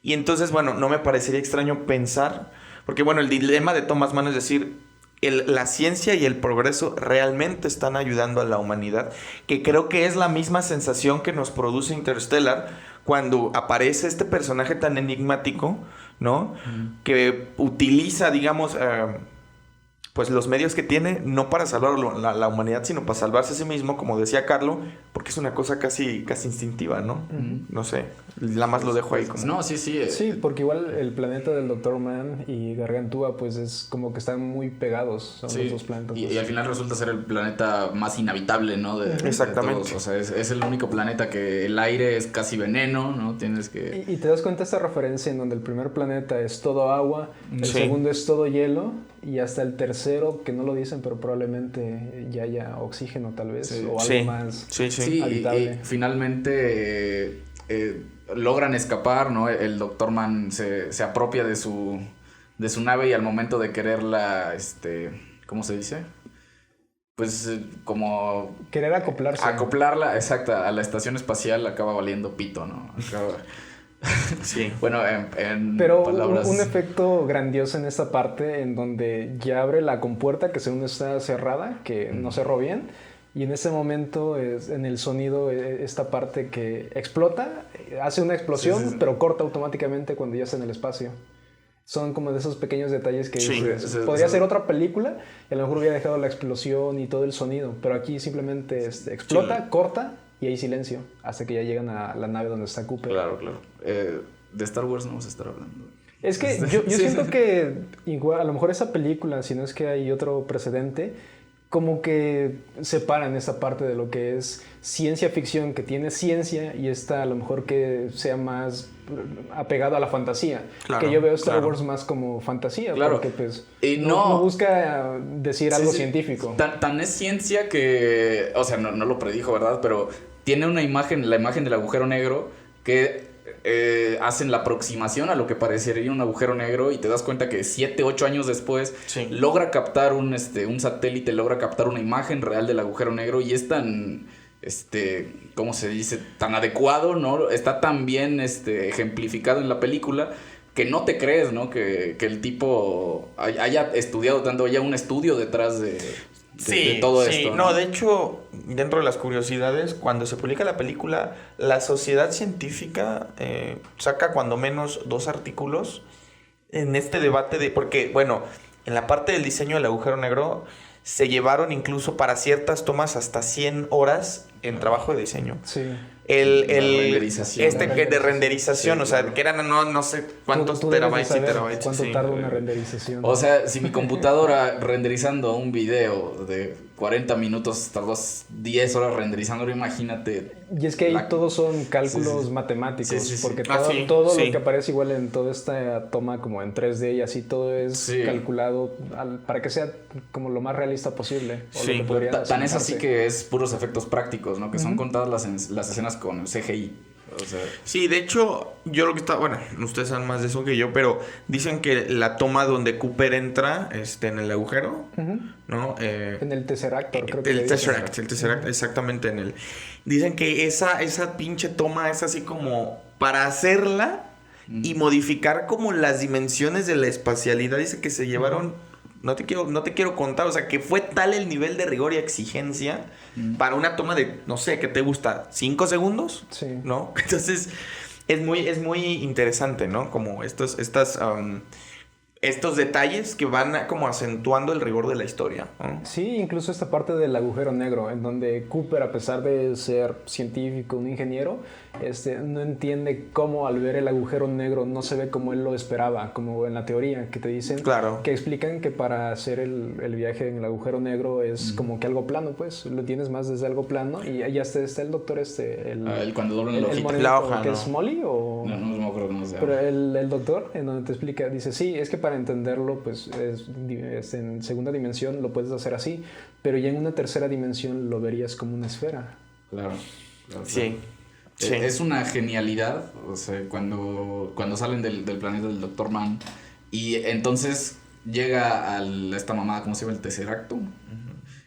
y entonces, bueno, no me parecería extraño pensar, porque bueno, el dilema de Thomas Mann es decir, la ciencia y el progreso realmente están ayudando a la humanidad, que creo que es la misma sensación que nos produce Interstellar cuando aparece este personaje tan enigmático, ¿no? Que utiliza, digamos, pues los medios que tiene, no para salvar la humanidad, sino para salvarse a sí mismo, como decía Carlo, porque es una cosa casi instintiva, ¿no? No sé, nada más lo dejo ahí como... No, sí. Sí, porque igual el planeta del Dr. Mann y Gargantúa, pues es como que están muy pegados, son los dos planetas. Y al final resulta ser el planeta más inhabitable, ¿no? Exactamente. De todos. O sea, es el único planeta que el aire es casi veneno, ¿no? Tienes que... Y te das cuenta de esta referencia en donde el primer planeta es todo agua, el segundo es todo hielo, y hasta el tercero, que no lo dicen, pero probablemente ya haya oxígeno tal vez, o algo más habitable. Y finalmente logran escapar, ¿no? El Dr. Mann se apropia de su nave y al momento de quererla, ¿cómo se dice? Pues como... Querer acoplarse. Acoplarla, exacto, a la estación espacial acaba valiendo pito, ¿no? Sí. Bueno, en pero palabras... un efecto grandioso en esta parte en donde ya abre la compuerta que según está cerrada, que no cerró bien, y en ese momento en el sonido esta parte que explota, hace una explosión, pero corta automáticamente cuando ya está en el espacio. Son como de esos pequeños detalles que Sí, podría ser otra película y a lo mejor hubiera dejado la explosión y todo el sonido, pero aquí simplemente explota, corta y hay silencio hasta que ya llegan a la nave donde está Cooper. Claro. De Star Wars no vamos a estar hablando. Es que yo siento que igual, a lo mejor esa película, si no es que hay otro precedente, como que separan esa parte de lo que es ciencia ficción, que tiene ciencia, y esta a lo mejor que sea más apegado a la fantasía. Claro, que yo veo Star Wars más como fantasía, porque pues y no busca decir algo científico. Tan es ciencia que, o sea, no lo predijo, ¿verdad? Pero tiene una imagen, la imagen del agujero negro, que hacen la aproximación a lo que parecería un agujero negro y te das cuenta que 7-8 años después logra captar un satélite, logra captar una imagen real del agujero negro y es tan, ¿cómo se dice? Tan adecuado, ¿no? Está tan bien ejemplificado en la película que no te crees, ¿no? Que el tipo haya estudiado tanto, haya un estudio detrás de todo esto. No, de hecho, dentro de las curiosidades, cuando se publica la película, la sociedad científica saca cuando menos 2 artículos en este debate porque, bueno, en la parte del diseño del agujero negro se llevaron incluso para ciertas tomas hasta 100 horas en trabajo de diseño. Sí. Renderización. De renderización, o sea, que eran no sé cuántos terabytes y terabytes. ¿Cuánto tarda una renderización? O sea, si mi computadora renderizando un video de 40 minutos tardó 10 horas renderizándolo, imagínate. Y es que ahí todos son cálculos matemáticos, porque todo lo que aparece igual en toda esta toma como en 3D y así, todo es calculado para que sea como lo más realista posible. Tan es así que es puros efectos prácticos, ¿no? Que son contadas las escenas con CGI. O sea, sí, de hecho, yo lo que está... Bueno, ustedes saben más de eso que yo, pero dicen que la toma donde Cooper entra en el agujero, ¿no? En el Tesseractor, creo que el Tesseract, exactamente en el... Dicen que esa pinche toma es así como para hacerla y modificar como las dimensiones de la espacialidad. Dice que se llevaron... No te quiero contar, o sea, que fue tal el nivel de rigor y exigencia para una toma de, no sé, ¿qué te gusta? ¿5 segundos? Sí. ¿No? Entonces, es muy interesante, ¿no? Como estos detalles que van como acentuando el rigor de la historia, ¿no? Sí, incluso esta parte del agujero negro, en donde Cooper, a pesar de ser científico, un ingeniero, no entiende cómo al ver el agujero negro no se ve como él lo esperaba, como en la teoría que te dicen, que explican que para hacer el viaje en el agujero negro es como que algo plano, pues, lo tienes más desde algo plano y ya está el doctor cuando doblan la hojita. La hoja, ¿que es Molly o...? No me acuerdo cómo se llama. Pero el doctor, en donde te explica, dice, sí, es que para entenderlo, pues, es en segunda dimensión lo puedes hacer así, pero ya en una tercera dimensión lo verías como una esfera. Claro. Sí. Es una genialidad, o sea, cuando salen del planeta del Dr. Mann y entonces llega a esta mamada, ¿cómo se llama? El Tesseracto,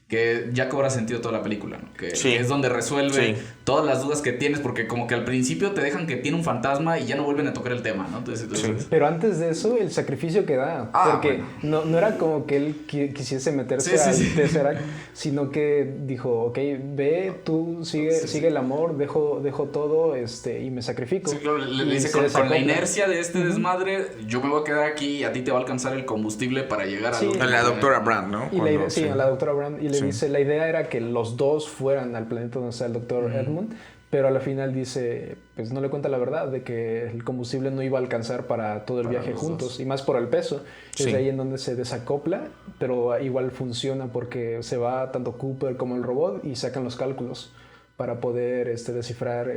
que ya cobra sentido toda la película, ¿no? Que es donde resuelve todas las dudas que tienes, porque como que al principio te dejan que tiene un fantasma y ya no vuelven a tocar el tema, ¿no? Entonces, pero antes de eso, el sacrificio que da, porque no era como que él quisiese meterse al Tesseract, sino que dijo, ok, ve, tú sigue el amor, dejo todo y me sacrifico. Sí, claro, le dice, con la inercia de este desmadre, yo me voy a quedar aquí y a ti te va a alcanzar el combustible para llegar a la doctora Brand, ¿no? A la doctora Brand, y le dice, la idea era que los dos fueran al planeta donde está el doctor Edmund, pero a la final dice, pues no le cuenta la verdad de que el combustible no iba a alcanzar para todo el viaje juntos, y más por el peso. Es de ahí en donde se desacopla, pero igual funciona porque se va tanto Cooper como el robot y sacan los cálculos para poder descifrar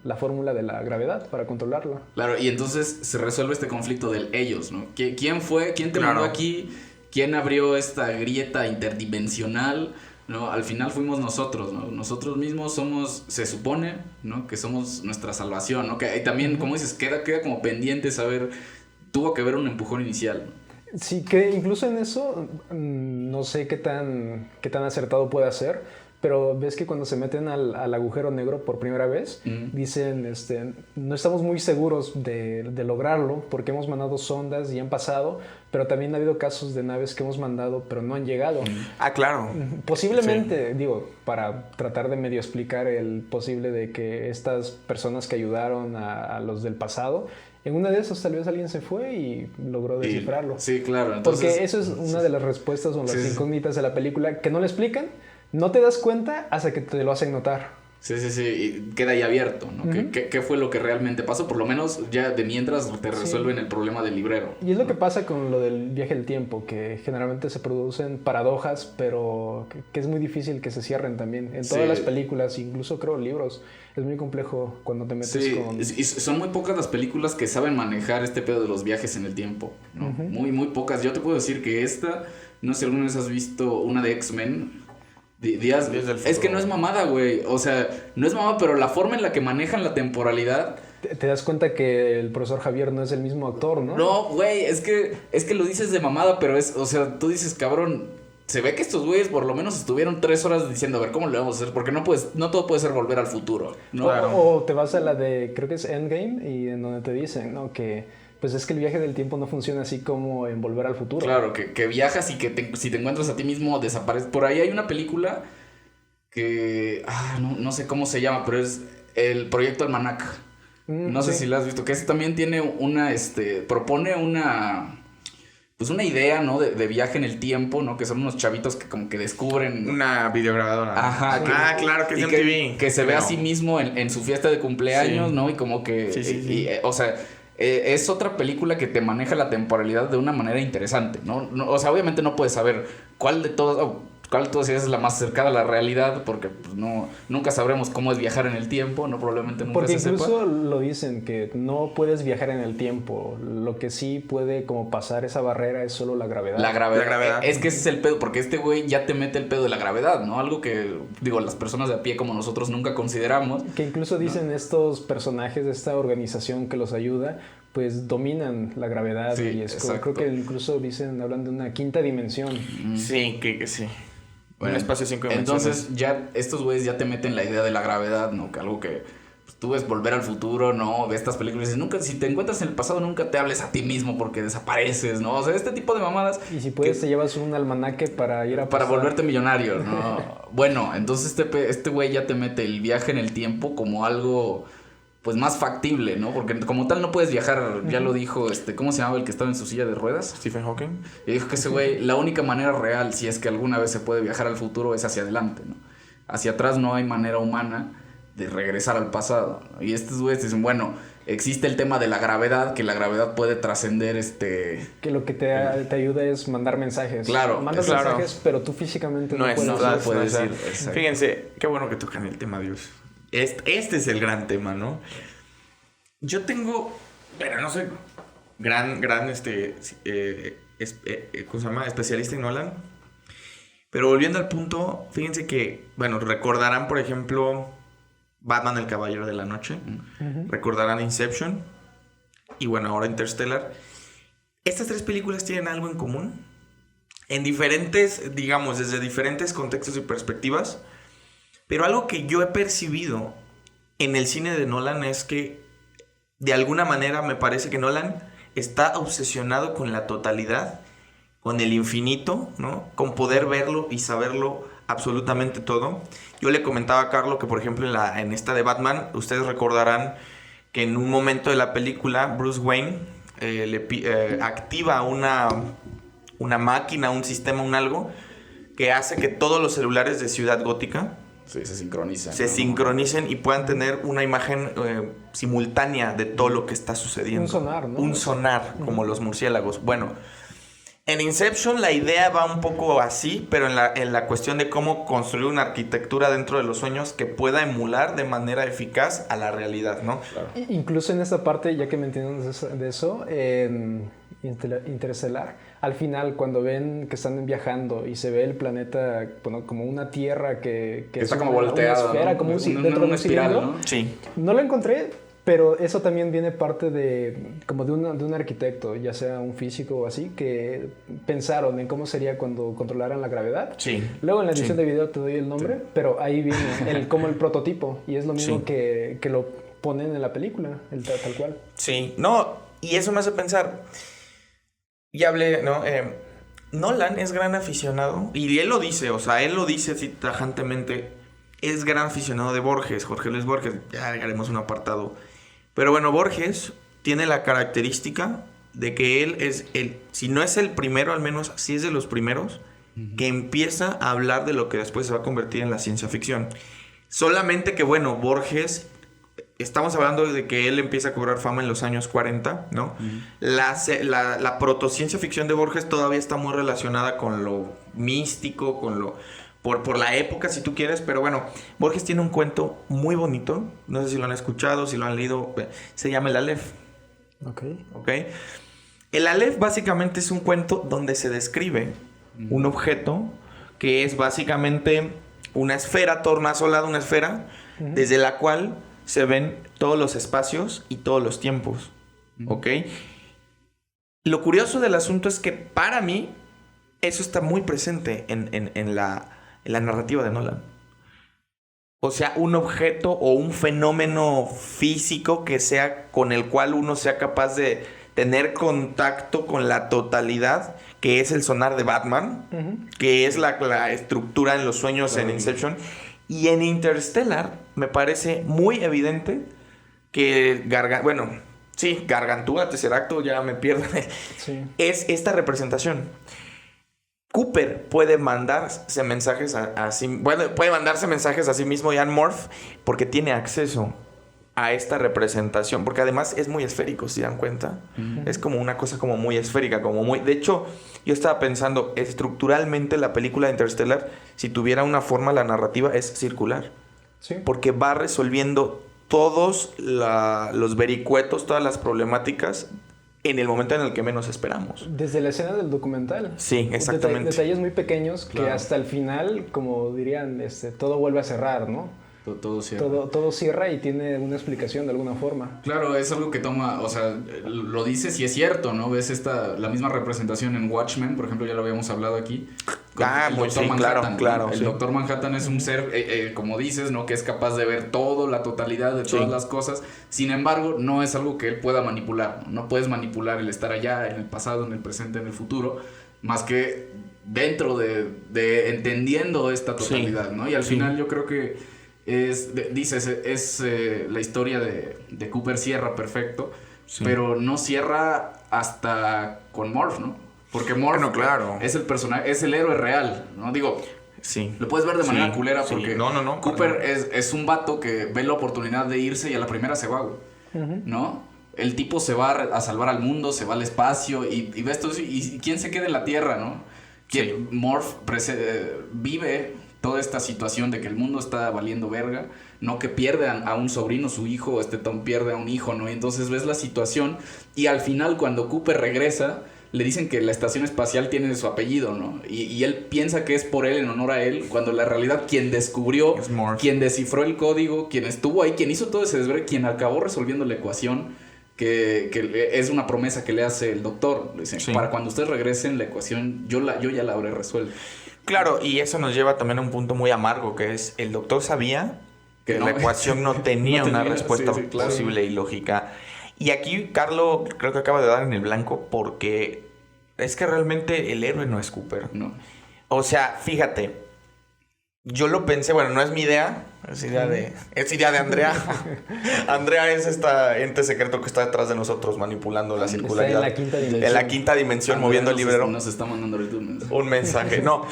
la fórmula de la gravedad, para controlarlo. Claro, y entonces se resuelve este conflicto del ellos, ¿no? ¿Quién fue? ¿Quién te mandó aquí? ¿Quién abrió esta grieta interdimensional? ¿No? Al final fuimos nosotros, ¿no? Nosotros mismos somos, se supone, ¿no? Que somos nuestra salvación, ¿no? Que también, como dices, queda como pendiente saber, tuvo que haber un empujón inicial, ¿no? Sí, que incluso en eso, no sé qué tan acertado puede ser, pero ves que cuando se meten al agujero negro por primera vez, dicen, no estamos muy seguros de lograrlo porque hemos mandado sondas y han pasado, pero también ha habido casos de naves que hemos mandado pero no han llegado. Claro. Posiblemente, digo, para tratar de medio explicar el posible de que estas personas que ayudaron a los del pasado en una de esas tal vez alguien se fue y logró descifrarlo. Sí, claro. Entonces, porque eso es una de las respuestas o las incógnitas de la película que no le explican, no te das cuenta hasta que te lo hacen notar. Sí, y queda ahí abierto, ¿no? Uh-huh. ¿Qué fue lo que realmente pasó? Por lo menos ya de mientras te resuelven el problema del librero. Y es lo que pasa con lo del viaje del tiempo, que generalmente se producen paradojas, pero que es muy difícil que se cierren también. En todas las películas, incluso creo libros, es muy complejo cuando te metes con... Y son muy pocas las películas que saben manejar este pedo de los viajes en el tiempo, ¿no? Uh-huh. Muy pocas. Yo te puedo decir que no sé si alguna vez has visto una de X-Men. Días del futuro. Es que no es mamada, güey. O sea, no es mamada, pero la forma en la que manejan la temporalidad... Te das cuenta que el profesor Javier no es el mismo actor, ¿no? No, güey, es que lo dices de mamada, pero o sea, tú dices, cabrón, se ve que estos güeyes por lo menos estuvieron 3 horas diciendo, a ver, ¿cómo le vamos a hacer? Porque no todo puede ser volver al futuro, ¿no? Claro. O te vas a la de, creo que es Endgame, y en donde te dicen, ¿no? Que... Pues es que el viaje del tiempo no funciona así como en Volver al Futuro. Claro, que viajas y que si te encuentras a ti mismo desapareces. Por ahí hay una película que... no sé cómo se llama, pero es el Proyecto Almanac. No sé si la has visto. Que ese también tiene propone una idea, ¿no? De viaje en el tiempo, ¿no? Que son unos chavitos que como que descubren... Una videograbadora. Ajá. Claro, que es MTV. Que se ve a sí mismo en su fiesta de cumpleaños, ¿no? Y como que... o sea... es otra película que te maneja la temporalidad de una manera interesante, ¿no? O sea, obviamente no puedes saber cuál de todas es la más cercana a la realidad, porque pues, nunca sabremos cómo es viajar en el tiempo, ¿no? Probablemente nunca porque se sepa. Porque incluso lo dicen, que no puedes viajar en el tiempo. Lo que sí puede como pasar esa barrera es solo la gravedad. La gravedad. Es que ese es el pedo, porque este güey ya te mete el pedo de la gravedad, ¿no? Algo que, digo, las personas de a pie como nosotros nunca consideramos. Que incluso dicen, ¿no? Estos personajes de esta organización que los ayuda, pues dominan la gravedad. Sí, y es como, creo que incluso hablan de una quinta dimensión. Sí, que sí. Bueno, un espacio 5 dimensiones. Entonces ya estos güeyes ya te meten la idea de la gravedad, ¿no? Que algo que pues, tú ves Volver al Futuro, ¿no? Ves estas películas y dices, si te encuentras en el pasado nunca te hables a ti mismo porque desapareces, ¿no? O sea, este tipo de mamadas. Y si puedes te llevas un almanaque para ir a para volverte millonario, ¿no? Bueno, entonces este güey ya te mete el viaje en el tiempo como algo pues más factible, ¿no? Porque como tal no puedes viajar, ya lo dijo, ¿cómo se llamaba el que estaba en su silla de ruedas? Stephen Hawking. Y dijo que ese güey, la única manera real, si es que alguna vez se puede viajar al futuro, es hacia adelante, ¿no? Hacia atrás no hay manera humana de regresar al pasado, ¿no? Y estos güeyes dicen, bueno, existe el tema de la gravedad, que la gravedad puede trascender Que lo que te ayuda es mandar mensajes. Claro. Mandas mensajes, pero tú físicamente no puedes decir. Fíjense, qué bueno que tocan el tema, Dios. Este es el gran tema, ¿no? Yo tengo, pero no soy gran ¿cómo se llama? Especialista en Nolan. Pero volviendo al punto, fíjense que, bueno, recordarán, por ejemplo, Batman, el Caballero de la Noche. Uh-huh. Recordarán Inception. Y bueno, ahora Interstellar. Estas 3 películas tienen algo en común. En diferentes, digamos, desde diferentes contextos y perspectivas. Pero algo que yo he percibido en el cine de Nolan es que de alguna manera me parece que Nolan está obsesionado con la totalidad, con el infinito, ¿no? Con poder verlo y saberlo absolutamente todo. Yo le comentaba a Carlo que, por ejemplo, en esta de Batman, ustedes recordarán que en un momento de la película Bruce Wayne activa una máquina, un sistema, un algo que hace que todos los celulares de Ciudad Gótica se sincronizan. Se sincronicen y puedan tener una imagen simultánea de todo lo que está sucediendo. Un sonar, ¿no? Un sonar, como los murciélagos. Bueno, en Inception la idea va un poco así, pero en la cuestión de cómo construir una arquitectura dentro de los sueños que pueda emular de manera eficaz a la realidad, ¿no? Claro. Incluso en esta parte, ya que me entiendes de eso, en Interestelar, al final cuando ven que están viajando y se ve el planeta, bueno, como una tierra que está como volteado, una esfera, ¿no? Como dentro de un espiral, cilindro. ¿no? Sí. No lo encontré, pero eso también viene parte de un arquitecto, ya sea un físico o así, que pensaron en cómo sería cuando controlaran la gravedad. Sí. Luego en la edición de video te doy el nombre, pero ahí viene como el prototipo, y es lo mismo que lo ponen en la película, tal cual. Sí, no, y eso me hace pensar. Ya hablé, ¿no? Nolan es gran aficionado, y él lo dice, así tajantemente, es gran aficionado de Borges, Jorge Luis Borges, ya haremos un apartado. Pero bueno, Borges tiene la característica de que él es si no es el primero, al menos sí es de los primeros, que empieza a hablar de lo que después se va a convertir en la ciencia ficción. Solamente que, bueno, Borges, estamos hablando de que él empieza a cobrar fama en los años 40, ¿no? La protociencia ficción de Borges todavía está muy relacionada con lo místico, con lo... Por la época, si tú quieres, pero bueno, Borges tiene un cuento muy bonito, no sé si lo han escuchado, si lo han leído, se llama El Aleph. Ok. El Aleph básicamente es un cuento donde se describe un objeto que es básicamente una esfera tornasolada, una esfera desde la cual se ven todos los espacios y todos los tiempos. ¿Ok? Lo curioso del asunto es que para mí eso está muy presente en la narrativa de Nolan. O sea, un objeto o un fenómeno físico que sea con el cual uno sea capaz de tener contacto con la totalidad, que es el sonar de Batman, que es la estructura en los sueños en Inception. Y en Interstellar me parece muy evidente que Gargantúa, Tesseracto, ya me pierdo. Sí. Es esta representación. Cooper puede mandarse mensajes puede mandarse mensajes a sí mismo, Ian Morph, porque tiene acceso a esta representación, porque además es muy esférico, si dan cuenta. Es como una cosa como muy esférica, como muy... De hecho, yo estaba pensando, estructuralmente la película de Interstellar, si tuviera una forma, la narrativa es circular. Sí. Porque va resolviendo todos los vericuetos, todas las problemáticas en el momento en el que menos esperamos. Desde la escena del documental. Sí, exactamente. Detalles muy pequeños que hasta el final, como dirían, todo vuelve a cerrar, ¿no? Todo cierra. Todo cierra y tiene una explicación de alguna forma. Claro, es algo que toma, o sea, lo dices y es cierto, ¿no? Ves la misma representación en Watchmen, por ejemplo, ya lo habíamos hablado aquí. Muy sí, Manhattan, claro. El Doctor Manhattan es un ser, como dices, ¿no? Que es capaz de ver todo, la totalidad de todas las cosas. Sin embargo, no es algo que él pueda manipular. No puedes manipular el estar allá, en el pasado, en el presente, en el futuro, más que dentro de entendiendo esta totalidad, ¿no? Y al final yo creo que la historia de Cooper cierra perfecto, pero no cierra hasta con Morph, ¿no? Porque Morph es el personaje, es el héroe real, ¿no? Digo, lo puedes ver de manera culera porque Cooper es un vato que ve la oportunidad de irse y a la primera se va, güey, ¿no? El tipo se va a salvar al mundo, se va al espacio y ves todo eso, y ¿quién se queda en la Tierra, no? Morph vive toda esta situación de que el mundo está valiendo verga, no que pierdan a un sobrino, su hijo, Tom pierde a un hijo, ¿no? Y entonces ves la situación y al final cuando Cooper regresa, le dicen que la estación espacial tiene su apellido, ¿no? Y él piensa que es por él, en honor a él, cuando la realidad quien descubrió, quien descifró el código, quien estuvo ahí, quien hizo todo ese desvergue, quien acabó resolviendo la ecuación, que es una promesa que le hace el doctor. Le dicen, para cuando ustedes regresen, la ecuación yo ya la habré resuelto. Claro, y eso nos lleva también a un punto muy amargo, que es el doctor sabía que la ecuación no tenía una respuesta posible y lógica. Y aquí Carlo creo que acaba de dar en el blanco, porque es que realmente el héroe no es Cooper. No. O sea, fíjate, yo lo pensé, bueno, no es mi idea, es idea de Andrea. Andrea es esta ente secreto que está detrás de nosotros manipulando la circularidad. Está en la quinta dimensión. En la quinta dimensión, moviendo el librero. Nos está mandando ahorita un mensaje. Un mensaje, no.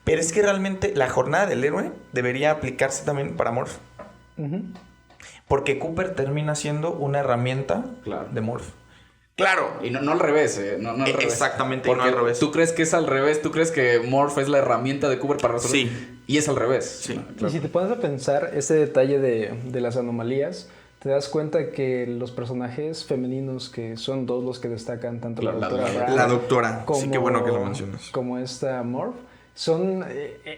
Pero es que realmente la jornada del héroe debería aplicarse también para Morph. Porque Cooper termina siendo una herramienta de Morph. Claro, y no al revés, no al revés. Exactamente, porque no al revés. Tú crees que es al revés, tú crees que Morph es la herramienta de Cooper para resolver. Sí. Y es al revés. Sí. Claro. Y si te pones a pensar ese detalle de las anomalías, te das cuenta que los personajes femeninos, que son dos los que destacan, tanto la doctora, como, sí, qué bueno que lo mencionas, como esta Morph, son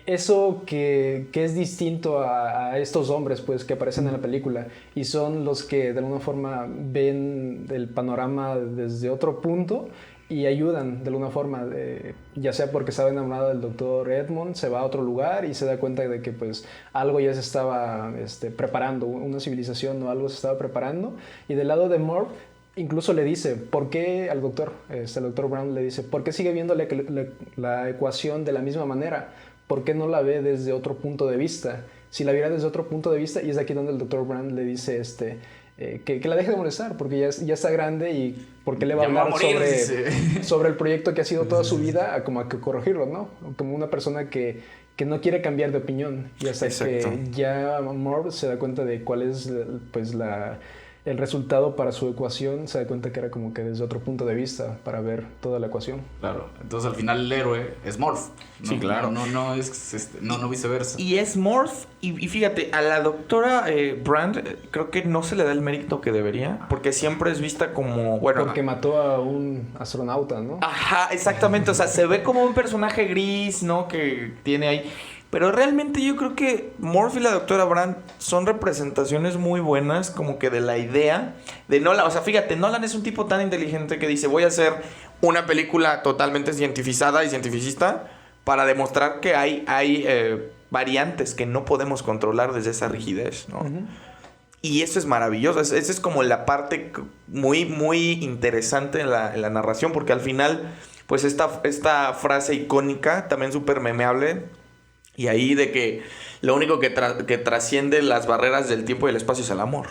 eso que es distinto a estos hombres, pues, que aparecen en la película, y son los que de alguna forma ven el panorama desde otro punto y ayudan de alguna forma, ya sea porque estaba enamorado del doctor Edmond, se va a otro lugar y se da cuenta de que pues algo ya se estaba preparando, una civilización o algo se estaba preparando, y del lado de Morph incluso le dice, ¿por qué al doctor? El doctor Brown le dice, ¿por qué sigue viendo la ecuación de la misma manera? ¿Por qué no la ve desde otro punto de vista? Si la viera desde otro punto de vista, y es aquí donde el doctor Brown le dice, que la deje de molestar, porque ya está grande y ¿por qué le va a hablar sobre el proyecto que ha sido toda su vida como a que corregirlo, ¿no? Como una persona que no quiere cambiar de opinión y hasta que ya Morph se da cuenta de cuál es pues el resultado para su ecuación, se da cuenta que era como que desde otro punto de vista para ver toda la ecuación. Claro, entonces al final el héroe es Morph, ¿no? Sí, claro. No viceversa. Y es Morph, y fíjate, a la doctora Brand creo que no se le da el mérito que debería, porque siempre es vista como, bueno... Porque mató a un astronauta, ¿no? Ajá, exactamente, o sea, se ve como un personaje gris, ¿no? Que tiene ahí... Pero realmente yo creo que Morph y la doctora Brand son representaciones muy buenas como que de la idea de Nolan. O sea, fíjate, Nolan es un tipo tan inteligente que dice, voy a hacer una película totalmente cientificada y cientificista para demostrar que hay variantes que no podemos controlar desde esa rigidez, ¿no? Uh-huh. Y eso es maravilloso. Esa es como la parte muy, muy interesante en la narración, porque al final, pues esta frase icónica, también súper memeable, y ahí de que lo único que trasciende las barreras del tiempo y el espacio es el amor,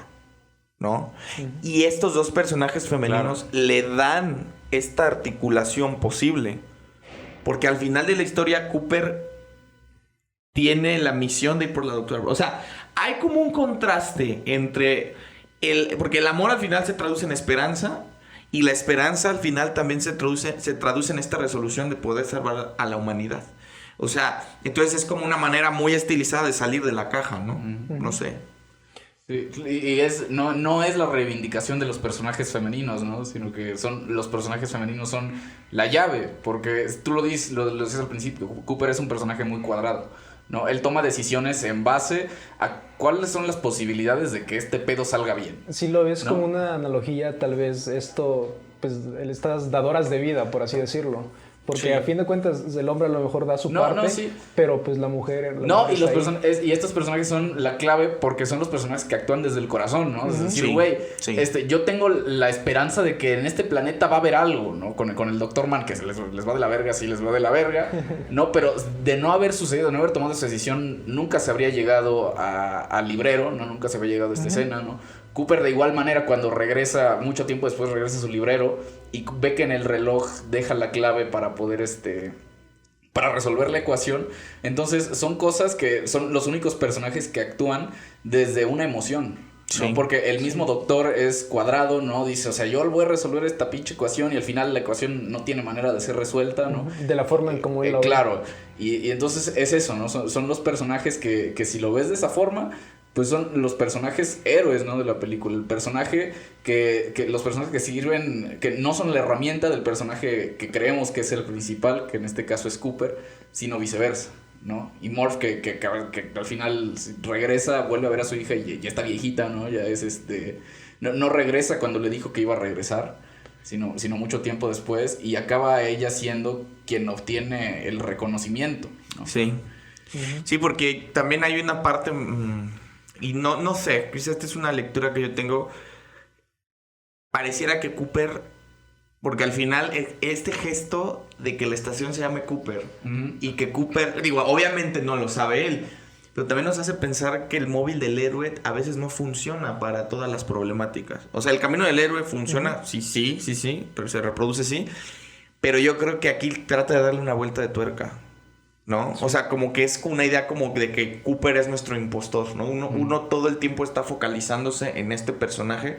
¿no? Uh-huh. Y estos dos personajes femeninos le dan esta articulación posible. Porque al final de la historia, Cooper tiene la misión de ir por la doctora. O sea, hay como un contraste entre... porque el amor al final se traduce en esperanza. Y la esperanza al final también se traduce en esta resolución de poder salvar a la humanidad. O sea, entonces es como una manera muy estilizada de salir de la caja, ¿no? Uh-huh. No sé. Sí, y no es la reivindicación de los personajes femeninos, ¿no? Sino que los personajes femeninos son la llave, porque tú lo dices al principio, Cooper es un personaje muy cuadrado, ¿no? Él toma decisiones en base a cuáles son las posibilidades de que este pedo salga bien. Si lo ves, ¿no?, como una analogía, tal vez esto, pues estas dadoras de vida, por así decirlo. Porque a fin de cuentas el hombre a lo mejor da su parte, pero pues la mujer... y estos personajes son la clave porque son los personajes que actúan desde el corazón, ¿no? Es decir, güey, yo tengo la esperanza de que en este planeta va a haber algo, ¿no? Con el Dr. Mann, que se les va de la verga, sí les va de la verga, ¿no? Pero de no haber sucedido, de no haber tomado esa decisión, nunca se habría llegado al librero, ¿no? Nunca se habría llegado a esta escena, ¿no? Cooper de igual manera cuando regresa, mucho tiempo después regresa a su librero y ve que en el reloj deja la clave para poder para resolver la ecuación. Entonces son cosas que son los únicos personajes que actúan desde una emoción, ¿no? Porque el mismo doctor es cuadrado, ¿no? Dice, o sea, yo voy a resolver esta pinche ecuación y al final la ecuación no tiene manera de ser resuelta, ¿no? De la forma en como él lo ve. Claro, y entonces es eso, ¿no? Son los personajes que si lo ves de esa forma, pues son los personajes héroes, ¿no?, de la película. El personaje los personajes que sirven, que no son la herramienta del personaje que creemos que es el principal, que en este caso es Cooper, sino viceversa, ¿no? Y Morph que al final regresa, vuelve a ver a su hija y ya está viejita, ¿no? Ya es no regresa cuando le dijo que iba a regresar, sino mucho tiempo después, y acaba ella siendo quien obtiene el reconocimiento, ¿no? Sí. Uh-huh. Sí, porque también hay una parte... y no sé, quizás esta es una lectura que yo tengo. Pareciera que Cooper, porque al final este gesto de que la estación se llame Cooper, uh-huh, y que Cooper, obviamente no lo sabe él, pero también nos hace pensar que el móvil del héroe a veces no funciona para todas las problemáticas. O sea, el camino del héroe funciona, uh-huh, sí, pero se reproduce, sí, pero yo creo que aquí trata de darle una vuelta de tuerca, ¿no? Sí. O sea, como que es una idea como de que Cooper es nuestro impostor, ¿no? Uno todo el tiempo está focalizándose en este personaje,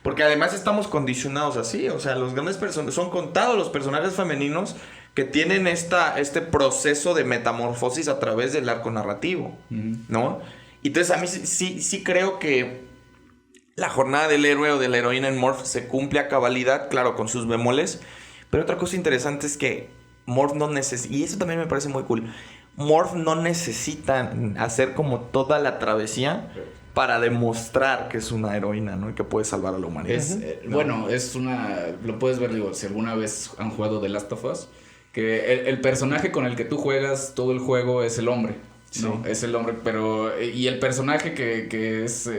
porque además estamos condicionados así. O sea, los grandes personajes, son contados los personajes femeninos que tienen este proceso de metamorfosis a través del arco narrativo, ¿no? Entonces a mí sí creo que la jornada del héroe o de la heroína en Morph se cumple a cabalidad, claro, con sus bemoles, pero otra cosa interesante es que Morph no necesita, y eso también me parece muy cool, Morph no necesita hacer como toda la travesía para demostrar que es una heroína, ¿no? Y que puede salvar a la humanidad. Bueno, lo puedes ver, si alguna vez han jugado The Last of Us, que el personaje con el que tú juegas todo el juego es el hombre, ¿no? Sí. Es el hombre, y el personaje que es,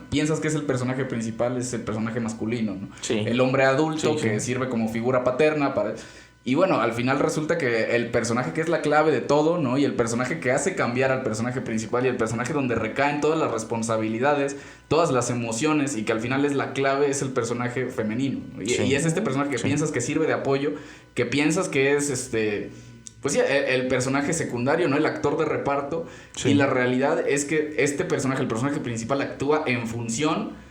piensas que es el personaje principal, es el personaje masculino, ¿no? Sí. El hombre adulto que sirve como figura paterna para... Y bueno, al final resulta que el personaje que es la clave de todo, ¿no? Y el personaje que hace cambiar al personaje principal y el personaje donde recaen todas las responsabilidades, todas las emociones y que al final es la clave, es el personaje femenino. Y es este personaje que piensas que sirve de apoyo, que piensas que es pues sí, el personaje secundario, ¿no? El actor de reparto. Sí. Y la realidad es que este personaje, el personaje principal, actúa en función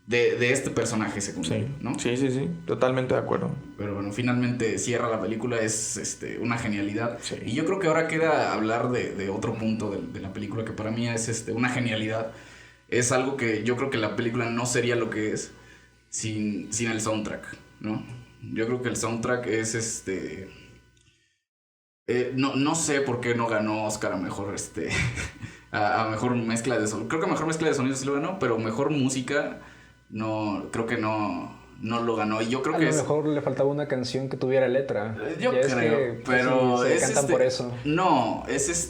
de este personaje secundario, sí. ¿no? Sí, totalmente de acuerdo. Pero bueno, finalmente cierra la película, es una genialidad. Sí. Y yo creo que ahora queda hablar de otro punto de la película que para mí es una genialidad. Es algo que yo creo que la película no sería lo que es sin el soundtrack, ¿no? Yo creo que el soundtrack es no sé por qué no ganó Oscar a mejor a mejor mezcla de sonido. Creo que a mejor mezcla de sonido sí lo ganó, pero mejor música creo que no lo ganó. Y yo creo a que lo mejor le faltaba una canción que tuviera letra. Yo creo, que, pero se cantan por eso. No, es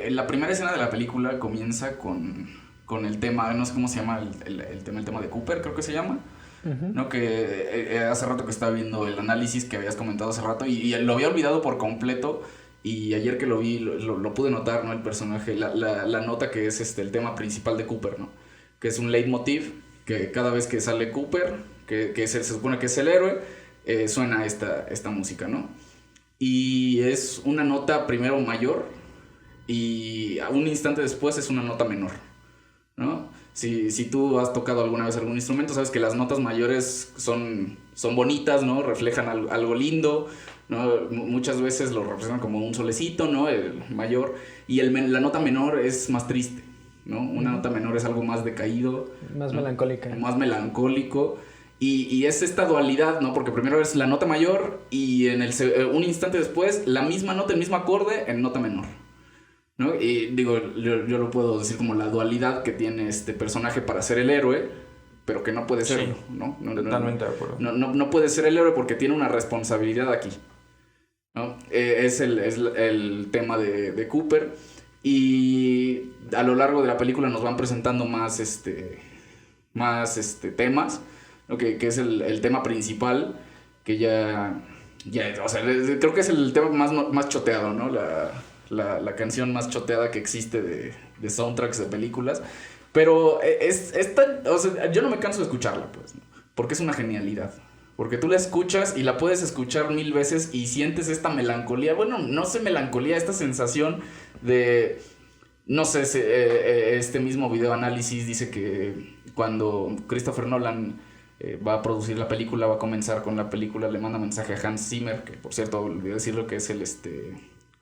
la primera escena de la película comienza con el tema, no sé cómo se llama el tema de Cooper, creo que se llama. Uh-huh. ¿No? Que hace rato que estaba viendo el análisis que habías comentado hace rato y lo había olvidado por completo. Y ayer que lo vi, lo pude notar, ¿no? El personaje, la nota que es el tema principal de Cooper, ¿no? Que es un leitmotiv, que cada vez que sale Cooper, se supone que es el héroe, suena esta música, ¿no? Y es una nota primero mayor y un instante después es una nota menor, ¿no? Si tú has tocado alguna vez algún instrumento, sabes que las notas mayores son bonitas, ¿no? Reflejan algo lindo, ¿no? Muchas veces lo representan como un solecito, ¿no? El mayor. Y la nota menor es más triste, ¿no? Una nota menor es algo más decaído. Más ¿no? melancólica. Más melancólico. Y es esta dualidad, ¿no? Porque primero es la nota mayor y un instante después la misma nota, el mismo acorde en nota menor, ¿no? Y digo, yo lo puedo decir como la dualidad que tiene este personaje para ser el héroe, pero que no puede serlo, sí, ¿no? Totalmente de acuerdo. No puede ser el héroe porque tiene una responsabilidad aquí, ¿no? Es el tema de Cooper. Y a lo largo de la película nos van presentando más temas, ¿no? Que es el tema principal, que ya o sea, creo que es el tema más choteado, ¿no? La canción más choteada que existe de soundtracks de películas. Pero o sea, yo no me canso de escucharla, pues, ¿no? Porque es una genialidad. Porque tú la escuchas y la puedes escuchar 1000 veces y sientes esta melancolía. Bueno, no sé, melancolía, esta sensación de... No sé, este mismo video análisis dice que cuando Christopher Nolan va a producir la película, va a comenzar con la película, le manda mensaje a Hans Zimmer, que por cierto, olvidé decirlo, que es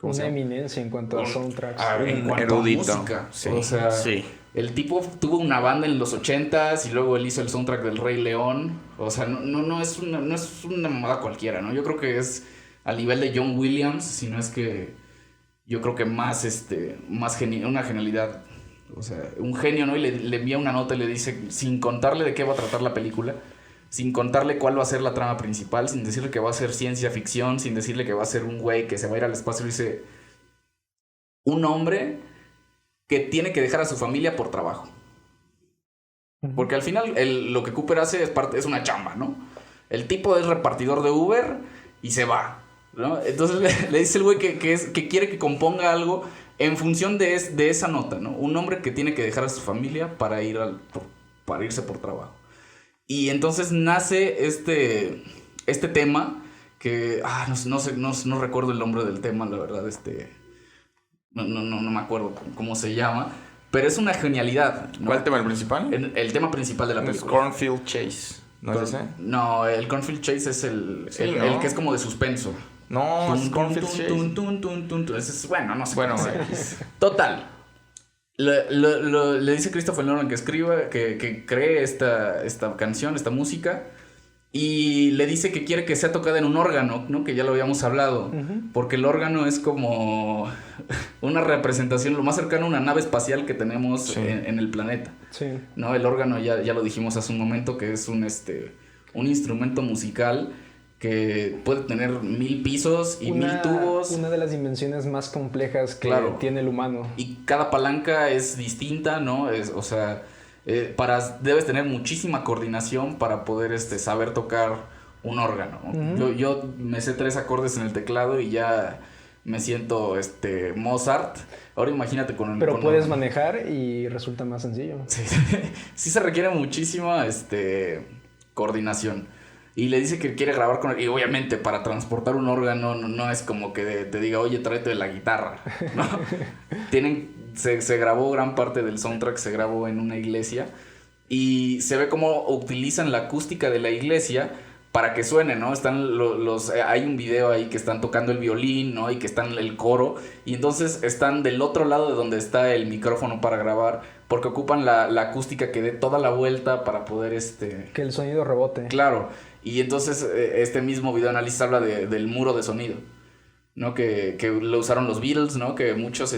una eminencia en cuanto a soundtracks. En cuanto erudito. A música. Sí, o sea, sí. El tipo tuvo una banda en los 80s y luego él hizo el soundtrack del Rey León. O sea, no es una mamada cualquiera, ¿no? Yo creo que es al nivel de John Williams, si no es que yo creo que más una genialidad. O sea, un genio, ¿no? Y le envía una nota y le dice, sin contarle de qué va a tratar la película, sin contarle cuál va a ser la trama principal, sin decirle que va a ser ciencia ficción, sin decirle que va a ser un güey que se va a ir al espacio, dice, un hombre que tiene que dejar a su familia por trabajo. Porque al final lo que Cooper hace es una chamba, ¿no? El tipo es repartidor de Uber y se va, ¿no? Entonces le dice el güey que quiere que componga algo en función de esa nota, ¿no? Un hombre que tiene que dejar a su familia para irse por trabajo. Y entonces nace este tema que no recuerdo el nombre del tema, la verdad, no me acuerdo cómo se llama, pero es una genialidad, ¿no? ¿Cuál tema, el principal? El tema principal de la película. Cornfield Chase, ¿no es ese? No, el Cornfield Chase es el que es como de suspenso. No, es Cornfield Chase. Bueno, no sé. Bueno, total. Le dice Christopher Nolan que escriba, que cree esta canción, esta música, y le dice que quiere que sea tocada en un órgano, ¿no? Que ya lo habíamos hablado, porque el órgano es como una representación, lo más cercano a una nave espacial que tenemos en el planeta. Sí. ¿No? El órgano ya lo dijimos hace un momento, que es un instrumento musical que puede tener 1000 pisos y 1000 tubos. Una de las dimensiones más complejas que tiene el humano. Y cada palanca es distinta, ¿no? O sea, debes tener muchísima coordinación para poder saber tocar un órgano, ¿no? Yo me sé 3 acordes en el teclado y ya me siento Mozart. Ahora imagínate con... Pero puedes manejar y resulta más sencillo. Sí, sí se requiere muchísima coordinación. Y le dice que quiere grabar con él. Y obviamente para transportar un órgano no es como que te diga, oye, tráete la guitarra, ¿no? Se grabó gran parte del soundtrack, se grabó en una iglesia. Y se ve cómo utilizan la acústica de la iglesia para que suene, ¿no? Están hay un video ahí que están tocando el violín, ¿no? Y que están el coro. Y entonces están del otro lado de donde está el micrófono para grabar. Porque ocupan la acústica que dé toda la vuelta para poder que el sonido rebote. Claro. Y entonces este mismo videoanálisis habla del muro de sonido, ¿no? Que lo usaron los Beatles, ¿no? Que muchos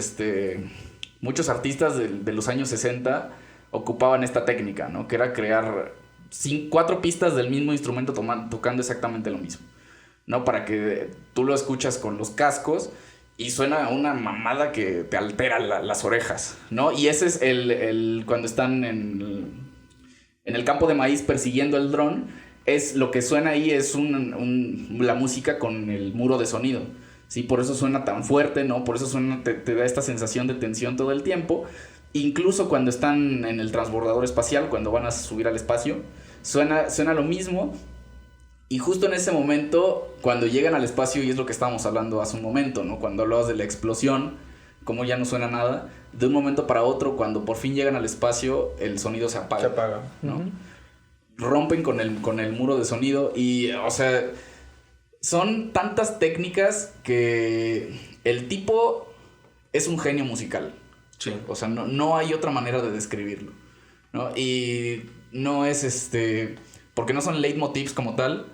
artistas de los años 60 ocupaban esta técnica, ¿no? Que era crear 4 pistas del mismo instrumento tocando exactamente lo mismo, ¿no? Para que tú lo escuchas con los cascos y suena una mamada que te altera las orejas, ¿no? Y ese es cuando están en el campo de maíz persiguiendo el dron. Lo que suena ahí es la música con el muro de sonido, ¿sí? Por eso suena tan fuerte, ¿no? Por eso te da esta sensación de tensión todo el tiempo. Incluso cuando están en el transbordador espacial, cuando van a subir al espacio, suena lo mismo. Y justo en ese momento, cuando llegan al espacio, y es lo que estábamos hablando hace un momento, ¿no? Cuando hablabas de la explosión, como ya no suena nada, de un momento para otro, cuando por fin llegan al espacio, el sonido se apaga. Se apaga, ¿no? Rompen con el muro de sonido y, o sea, son tantas técnicas que el tipo es un genio musical. Sí. O sea, no hay otra manera de describirlo, ¿no? Y no es porque no son leitmotivs como tal,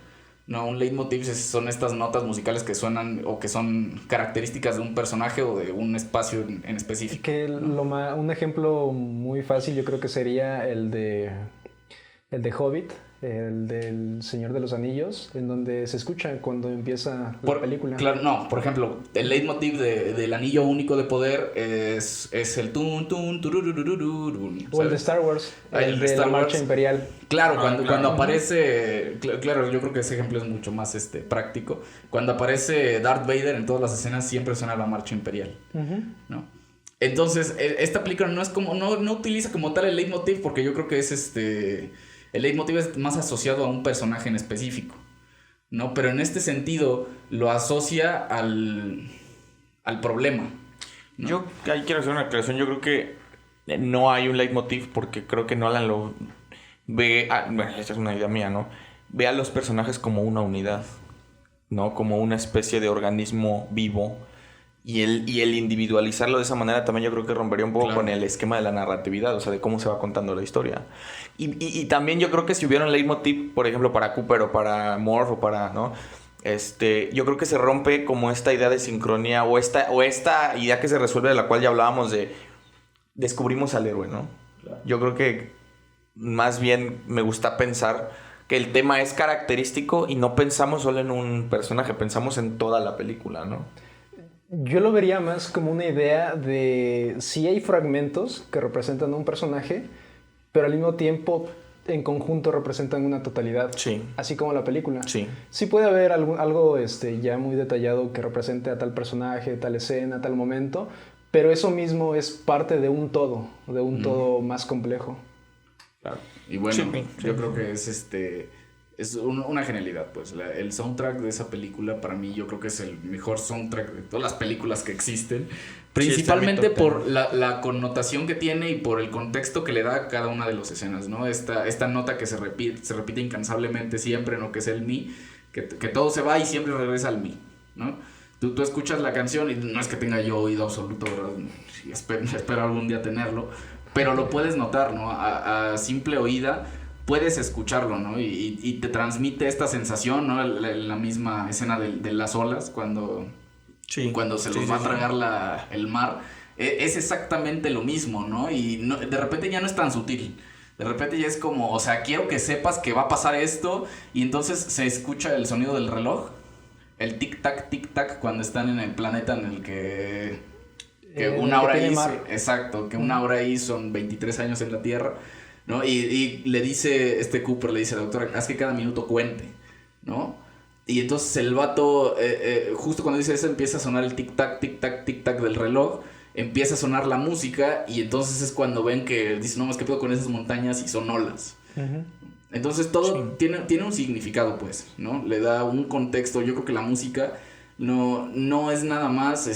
no, un leitmotiv son estas notas musicales que suenan o que son características de un personaje o de un espacio en específico. Que un ejemplo muy fácil yo creo que sería el de Hobbit, el del Señor de los Anillos, en donde se escucha cuando empieza la película. Claro, no, por ejemplo, el leitmotiv del Anillo Único de Poder es el tun tun turururururun, o el de Star Wars, el de la Marcha Imperial. Claro, cuando aparece, claro, yo creo que ese ejemplo es mucho más práctico. Cuando aparece Darth Vader en todas las escenas siempre suena la Marcha Imperial, ¿no? Entonces, esta película no utiliza como tal el leitmotiv porque yo creo que es el leitmotiv es más asociado a un personaje en específico, ¿no? Pero en este sentido lo asocia al problema, ¿no? Yo ahí quiero hacer una aclaración. Yo creo que no hay un leitmotiv porque creo que Nolan lo ve... bueno, esta es una idea mía, ¿no? Ve a los personajes como una unidad, ¿no? Como una especie de organismo vivo. Y el individualizarlo de esa manera también yo creo que rompería un poco con el esquema de la narratividad, o sea, de cómo se va contando la historia. Y también yo creo que si hubiera un leitmotiv, por ejemplo, para Cooper o para Morph o para, ¿no? Yo creo que se rompe como esta idea de sincronía o esta idea que se resuelve de la cual ya hablábamos de descubrimos al héroe, ¿no? Claro. Yo creo que más bien me gusta pensar que el tema es característico y no pensamos solo en un personaje, pensamos en toda la película, ¿no? Yo lo vería más como una idea de si hay fragmentos que representan a un personaje, pero al mismo tiempo en conjunto representan una totalidad. Sí. Así como la película. Sí. Sí puede haber algo ya muy detallado que represente a tal personaje, tal escena, tal momento, pero eso mismo es parte de un todo más complejo. Claro. Y bueno, yo creo que es una genialidad, pues. El soundtrack de esa película, para mí, yo creo que es el mejor soundtrack de todas las películas que existen. Principalmente por la connotación que tiene y por el contexto que le da a cada una de las escenas, ¿no? Esta nota que se repite incansablemente siempre, ¿no? Que es el mi, que todo se va y siempre regresa al mi, ¿no? Tú escuchas la canción y no es que tenga yo oído absoluto, ¿verdad? Espero algún día tenerlo, pero lo puedes notar, ¿no? A simple oída puedes escucharlo, ¿no? Y te transmite esta sensación, ¿no? La misma escena de las olas cuando se los va a tragar el mar. Es exactamente lo mismo, ¿no? Y de repente ya no es tan sutil. De repente ya es como, o sea, quiero que sepas que va a pasar esto. Y entonces se escucha el sonido del reloj. El tic-tac, cuando están en el planeta en el que una hora ahí... Exacto, que una hora ahí son 23 años en la Tierra, ¿no? Y le dice, Cooper le dice al doctor, haz que cada minuto cuente, ¿no? Y entonces el vato, justo cuando dice eso, empieza a sonar el tic-tac, tic-tac, tic-tac del reloj, empieza a sonar la música y entonces es cuando ven que dicen, no, más que pedo con esas montañas y son olas. Uh-huh. Entonces todo tiene un significado, pues, ¿no? Le da un contexto. Yo creo que la música no es nada más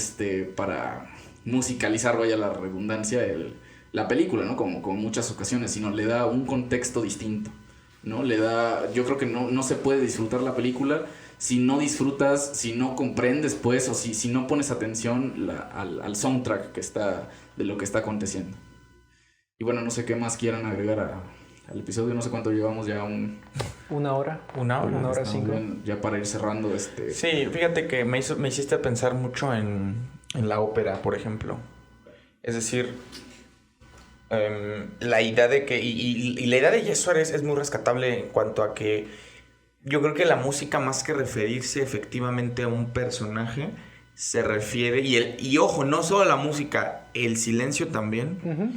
para musicalizar, vaya la redundancia, la película, ¿no? Como muchas ocasiones, sino le da un contexto distinto, ¿no? Yo creo que no se puede disfrutar la película si no disfrutas, si no comprendes, pues, o si no pones atención al soundtrack de lo que está aconteciendo. Y bueno, no sé qué más quieran agregar al episodio, no sé cuánto llevamos ya. Una hora. Una hora 5. Ya para ir cerrando Sí, fíjate que me hiciste pensar mucho en la ópera, por ejemplo. Es decir, la idea de que... Y la idea de Jesse Suárez es muy rescatable en cuanto a que yo creo que la música, más que referirse efectivamente a un personaje, se refiere... Y ojo, no solo la música, el silencio también, uh-huh,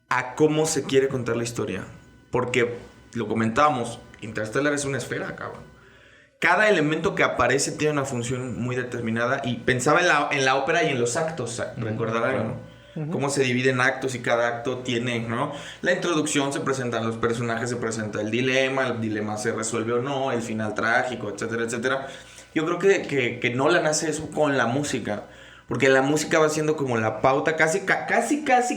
a cómo se quiere contar la historia. Porque, lo comentábamos, Interstellar es una esfera, cabrón. Cada elemento que aparece tiene una función muy determinada. Y pensaba en la ópera y en los actos, recordarán, claro, ¿no? Uh-huh. Cómo se divide en actos y cada acto tiene, ¿no? La introducción, se presentan los personajes, se presenta el dilema se resuelve o no, el final trágico, etcétera, etcétera. Yo creo que Nolan hace eso con la música, porque la música va siendo como la pauta, casi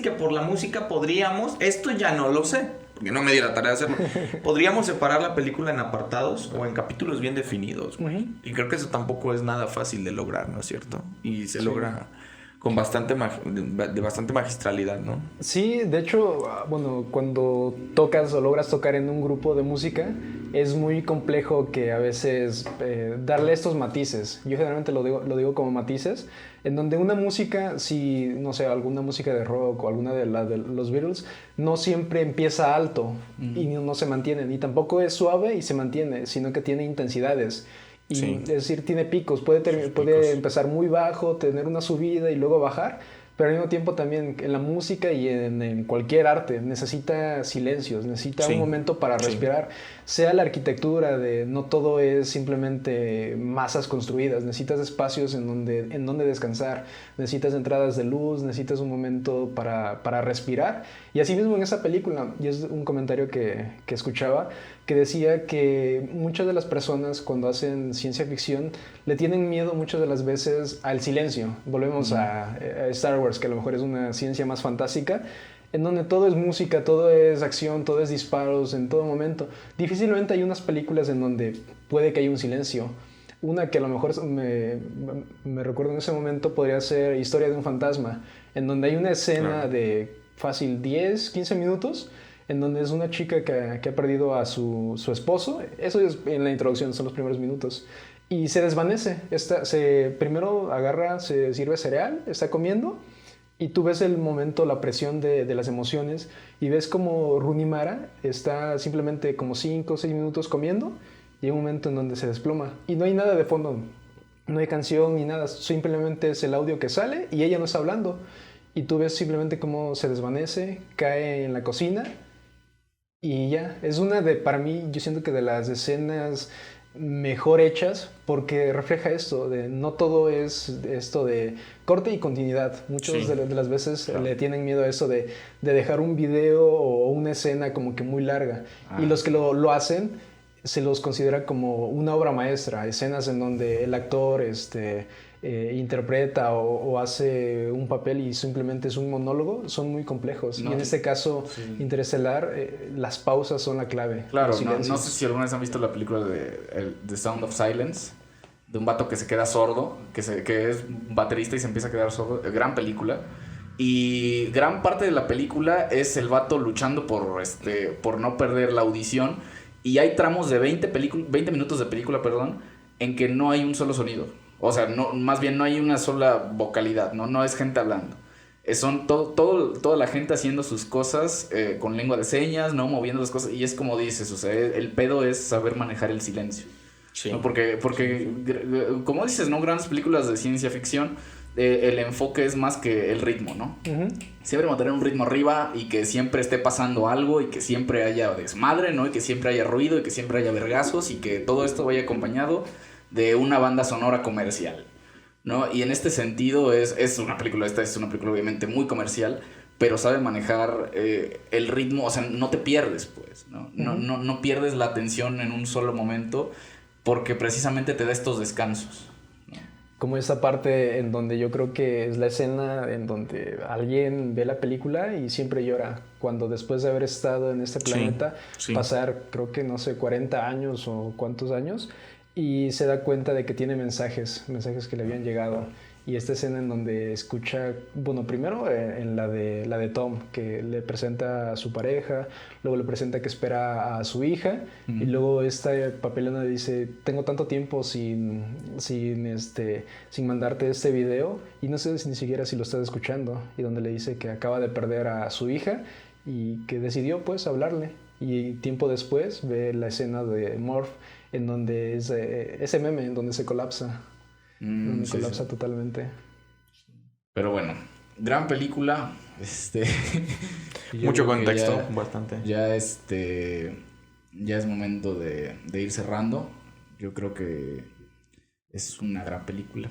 que por la música podríamos, esto ya no lo sé, porque no me di la tarea de hacerlo, podríamos separar la película en apartados o en capítulos bien definidos, güey. Uh-huh. Y creo que eso tampoco es nada fácil de lograr, ¿no es cierto? Y se logra con bastante magistralidad, ¿no? Sí, de hecho, bueno, cuando tocas o logras tocar en un grupo de música, es muy complejo que a veces darle estos matices. Yo generalmente lo digo como matices, en donde una música, si, no sé, alguna música de rock o alguna de los Beatles, no siempre empieza alto y no se mantiene, ni tampoco es suave y se mantiene, sino que tiene intensidades. Y, sí, es decir, tiene picos, puede empezar muy bajo, tener una subida y luego bajar, pero al mismo tiempo también en la música y en cualquier arte necesita silencios, necesita un momento para respirar, sea la arquitectura de no todo es simplemente masas construidas, necesitas espacios en donde descansar, necesitas entradas de luz, necesitas un momento para respirar. Y así mismo en esa película, y es un comentario que escuchaba, que decía que muchas de las personas cuando hacen ciencia ficción le tienen miedo muchas de las veces al silencio. Volvemos a Star Wars, que a lo mejor es una ciencia más fantástica, en donde todo es música, todo es acción, todo es disparos en todo momento. Difícilmente hay unas películas en donde puede que haya un silencio. Una que a lo mejor me recuerdo en ese momento podría ser Historia de un fantasma, en donde hay una escena de fácil 10, 15 minutos, en donde es una chica que ha perdido a su esposo. Eso es en la introducción, son los primeros minutos. Y se desvanece. Primero agarra, se sirve cereal, está comiendo, y tú ves el momento, la presión de las emociones, y ves como Rooney Mara está simplemente como 5 o 6 minutos comiendo, y hay un momento en donde se desploma. Y no hay nada de fondo, no hay canción ni nada, simplemente es el audio que sale, y ella no está hablando. Y tú ves simplemente cómo se desvanece, cae en la cocina, y ya. Es una para mí, yo siento que de las escenas mejor hechas, porque refleja esto de no todo es esto de corte y continuidad. Muchos de las veces le tienen miedo a eso de dejar un video o una escena como que muy larga, y los que lo hacen se los considera como una obra maestra, escenas en donde el actor interpreta o hace un papel y simplemente es un monólogo, son muy complejos. Y en este caso, Interestelar, las pausas son la clave. Claro, no sé si alguna vez han visto la película de The Sound of Silence, de un vato que se queda sordo, que es baterista y se empieza a quedar sordo. Gran película. Y gran parte de la película es el vato luchando por no perder la audición. Y hay tramos de 20 minutos de película, en que no hay un solo sonido. O sea, más bien no hay una sola vocalidad, no es gente hablando. Son toda la gente haciendo sus cosas con lengua de señas, ¿no? Moviendo las cosas. Y es como dices, o sea, el pedo es saber manejar el silencio. Sí. ¿No? Porque como dices, ¿no? Grandes películas de ciencia ficción el enfoque es más que el ritmo, ¿no? Siempre mantener un ritmo arriba y que siempre esté pasando algo y que siempre haya desmadre, ¿no? Y que siempre haya ruido y que siempre haya vergazos y que todo esto vaya acompañado de una banda sonora comercial, ¿no? Y en este sentido es una película, esta es una película obviamente muy comercial, pero sabe manejar el ritmo, o sea, no te pierdes, pues, ¿no? No pierdes la atención en un solo momento porque precisamente te da estos descansos. Como esa parte en donde yo creo que es la escena en donde alguien ve la película y siempre llora. Cuando después de haber estado en este planeta, pasar creo que no sé, 40 años o cuántos años, y se da cuenta de que tiene mensajes que le habían llegado. Y esta escena en donde escucha, bueno, primero en la de Tom, que le presenta a su pareja, luego le presenta que espera a su hija, y luego esta papelona dice, tengo tanto tiempo sin mandarte este video, y no sé ni siquiera si lo estás escuchando, y donde le dice que acaba de perder a su hija, y que decidió pues hablarle. Y tiempo después ve la escena de Morph, en donde es ese meme, en donde se colapsa. Colapsa totalmente. Pero bueno, gran película. Mucho contexto, bastante. Ya es momento de ir cerrando. Yo creo que es una gran película.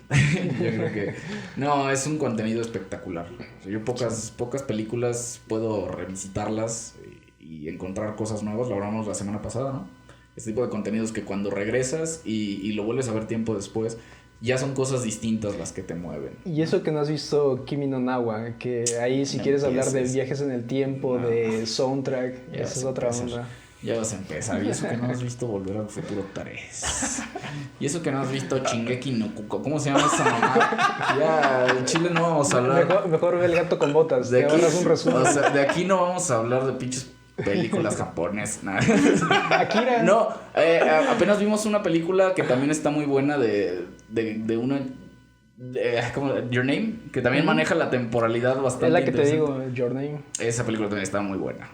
Yo creo que no, es un contenido espectacular. O sea, yo pocas películas puedo revisitarlas y encontrar cosas nuevas. Lo hablamos la semana pasada, ¿no? Este tipo de contenidos que cuando regresas y lo vuelves a ver tiempo después, ya son cosas distintas las que te mueven. Y eso que no has visto Kimi no Na wa, que ahí si quieres hablar de viajes en el tiempo, de soundtrack, esa es otra onda. Ya vas a empezar. Y eso que no has visto Volver al Futuro 3. Y eso que no has visto Shingeki no Kuko. ¿Cómo se llama esa mamá? Ya, en Chile no vamos a hablar. Mejor ve El Gato con Botas. De aquí, un resumen. O sea, de aquí no vamos a hablar de pinches películas japonesas. Akira. No, apenas vimos una película que también está muy buena de una... como Your Name, que también maneja la temporalidad bastante. Es la que te digo, Your Name. Esa película también está muy buena.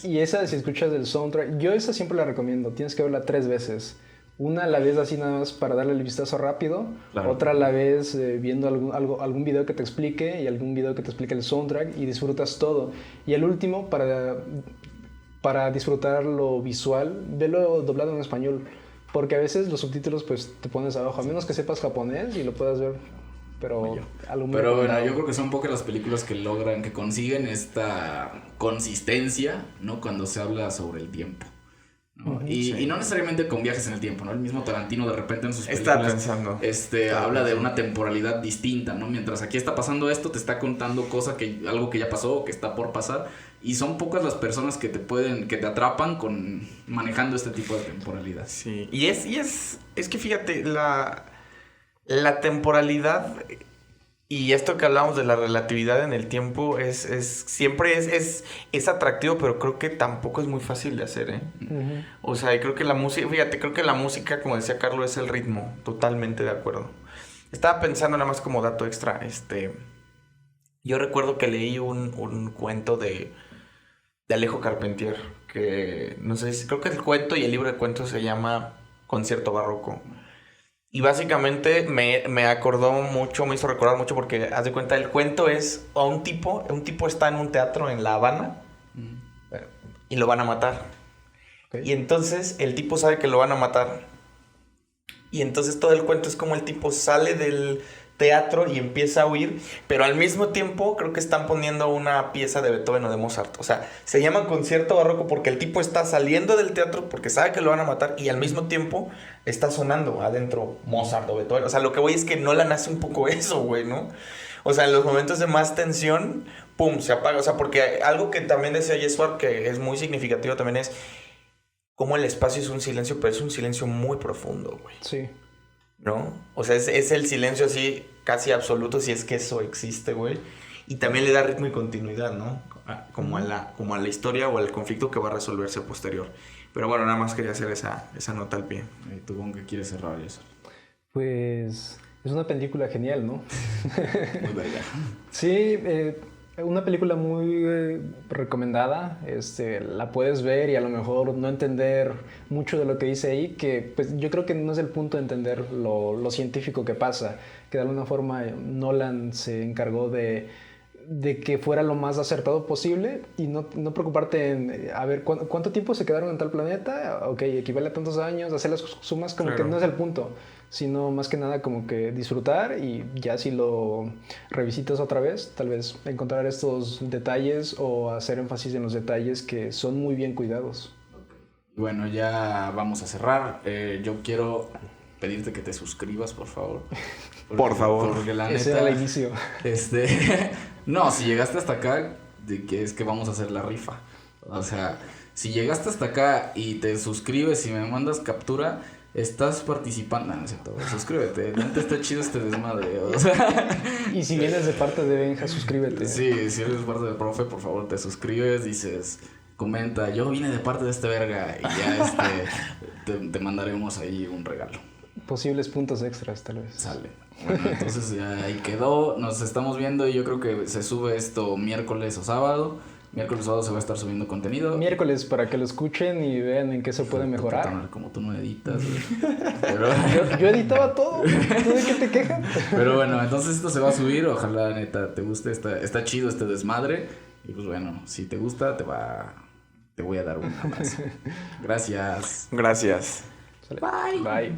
Y esa, si escuchas el soundtrack, yo esa siempre la recomiendo. Tienes que verla 3 veces. Una la ves así nada más para darle el vistazo rápido. Claro. Otra la ves viendo algún video que te explique y algún video que te explique el soundtrack y disfrutas todo. Y el último, para disfrutar lo visual, velo doblado en español. Porque a veces los subtítulos pues te pones abajo, a menos que sepas japonés y lo puedas ver. Pero bueno, yo creo que son pocas las películas que consiguen esta consistencia, ¿no? Cuando se habla sobre el tiempo, ¿no? Y no necesariamente con viajes en el tiempo, ¿no? El mismo Tarantino de repente en sus películas habla de una temporalidad distinta, ¿no? Mientras aquí está pasando esto, te está contando algo que ya pasó o que está por pasar. Y son pocas las personas que te atrapan con manejando este tipo de temporalidad. Sí, y es que fíjate, la temporalidad y esto que hablamos de la relatividad en el tiempo siempre es atractivo, pero creo que tampoco es muy fácil de hacer, ¿eh? Uh-huh. O sea, creo que la música, como decía Carlos, es el ritmo, totalmente de acuerdo. Estaba pensando nada más como dato extra, yo recuerdo que leí un cuento de Alejo Carpentier, que no sé, creo que el cuento y el libro de cuentos se llama Concierto Barroco. Y básicamente me hizo recordar mucho porque, haz de cuenta, el cuento es a un tipo está en un teatro en La Habana y lo van a matar. Okay. Y entonces el tipo sabe que lo van a matar. Y entonces todo el cuento es como el tipo sale del teatro y empieza a huir, pero al mismo tiempo creo que están poniendo una pieza de Beethoven o de Mozart. O sea, se llama Concierto Barroco porque el tipo está saliendo del teatro porque sabe que lo van a matar y al mismo tiempo está sonando adentro Mozart o Beethoven. O sea, lo que voy es que Nolan hace un poco eso, güey, ¿no? O sea, en los momentos de más tensión, pum, se apaga. O sea, porque algo que también decía Jesús, que es muy significativo también, es cómo el espacio es un silencio, pero es un silencio muy profundo, güey. Sí. ¿No? O sea, es el silencio así casi absoluto, si es que eso existe, güey. Y también le da ritmo y continuidad, ¿no? Como a la historia o al conflicto que va a resolverse posterior. Pero bueno, nada más quería hacer esa nota al pie. ¿Tú con qué quieres cerrar eso? Pues es una película genial, ¿no? Muy bella. Sí, una película muy recomendada. La puedes ver y a lo mejor no entender mucho de lo que dice ahí, que pues yo creo que no es el punto de entender lo científico que pasa, que de alguna forma Nolan se encargó de que fuera lo más acertado posible y no preocuparte en a ver cuánto tiempo se quedaron en tal planeta, ok, equivale a tantos años, hacer las sumas como que no es el punto, sino más que nada como que disfrutar y ya si lo revisitas otra vez, tal vez encontrar estos detalles o hacer énfasis en los detalles que son muy bien cuidados. Bueno, ya vamos a cerrar. Yo quiero pedirte que te suscribas, por favor. Por favor. Porque la Ese neta, era el inicio. No, si llegaste hasta acá, de que es que vamos a hacer la rifa. O sea, si llegaste hasta acá y te suscribes y me mandas captura, estás participando. No es cierto, suscríbete. La neta está chido este desmadre. O sea. Y si vienes de parte de Benja, suscríbete. Sí, si eres de parte del profe, por favor, te suscribes, dices, comenta, yo vine de parte de este verga y ya te mandaremos ahí un regalo. Posibles puntos extras, tal vez. Sale. Bueno, entonces ya ahí quedó. Nos estamos viendo y yo creo que se sube esto miércoles o sábado. Miércoles o sábado se va a estar subiendo contenido. Miércoles para que lo escuchen y vean en qué se puede mejorar. Como tú no editas. Pero... yo editaba todo. ¿Tú de qué te quejas? Pero bueno, entonces esto se va a subir. Ojalá, neta, te guste. Está chido este desmadre. Y pues bueno, si te gusta, te voy a dar un abrazo. Gracias. Gracias. Bye. Bye.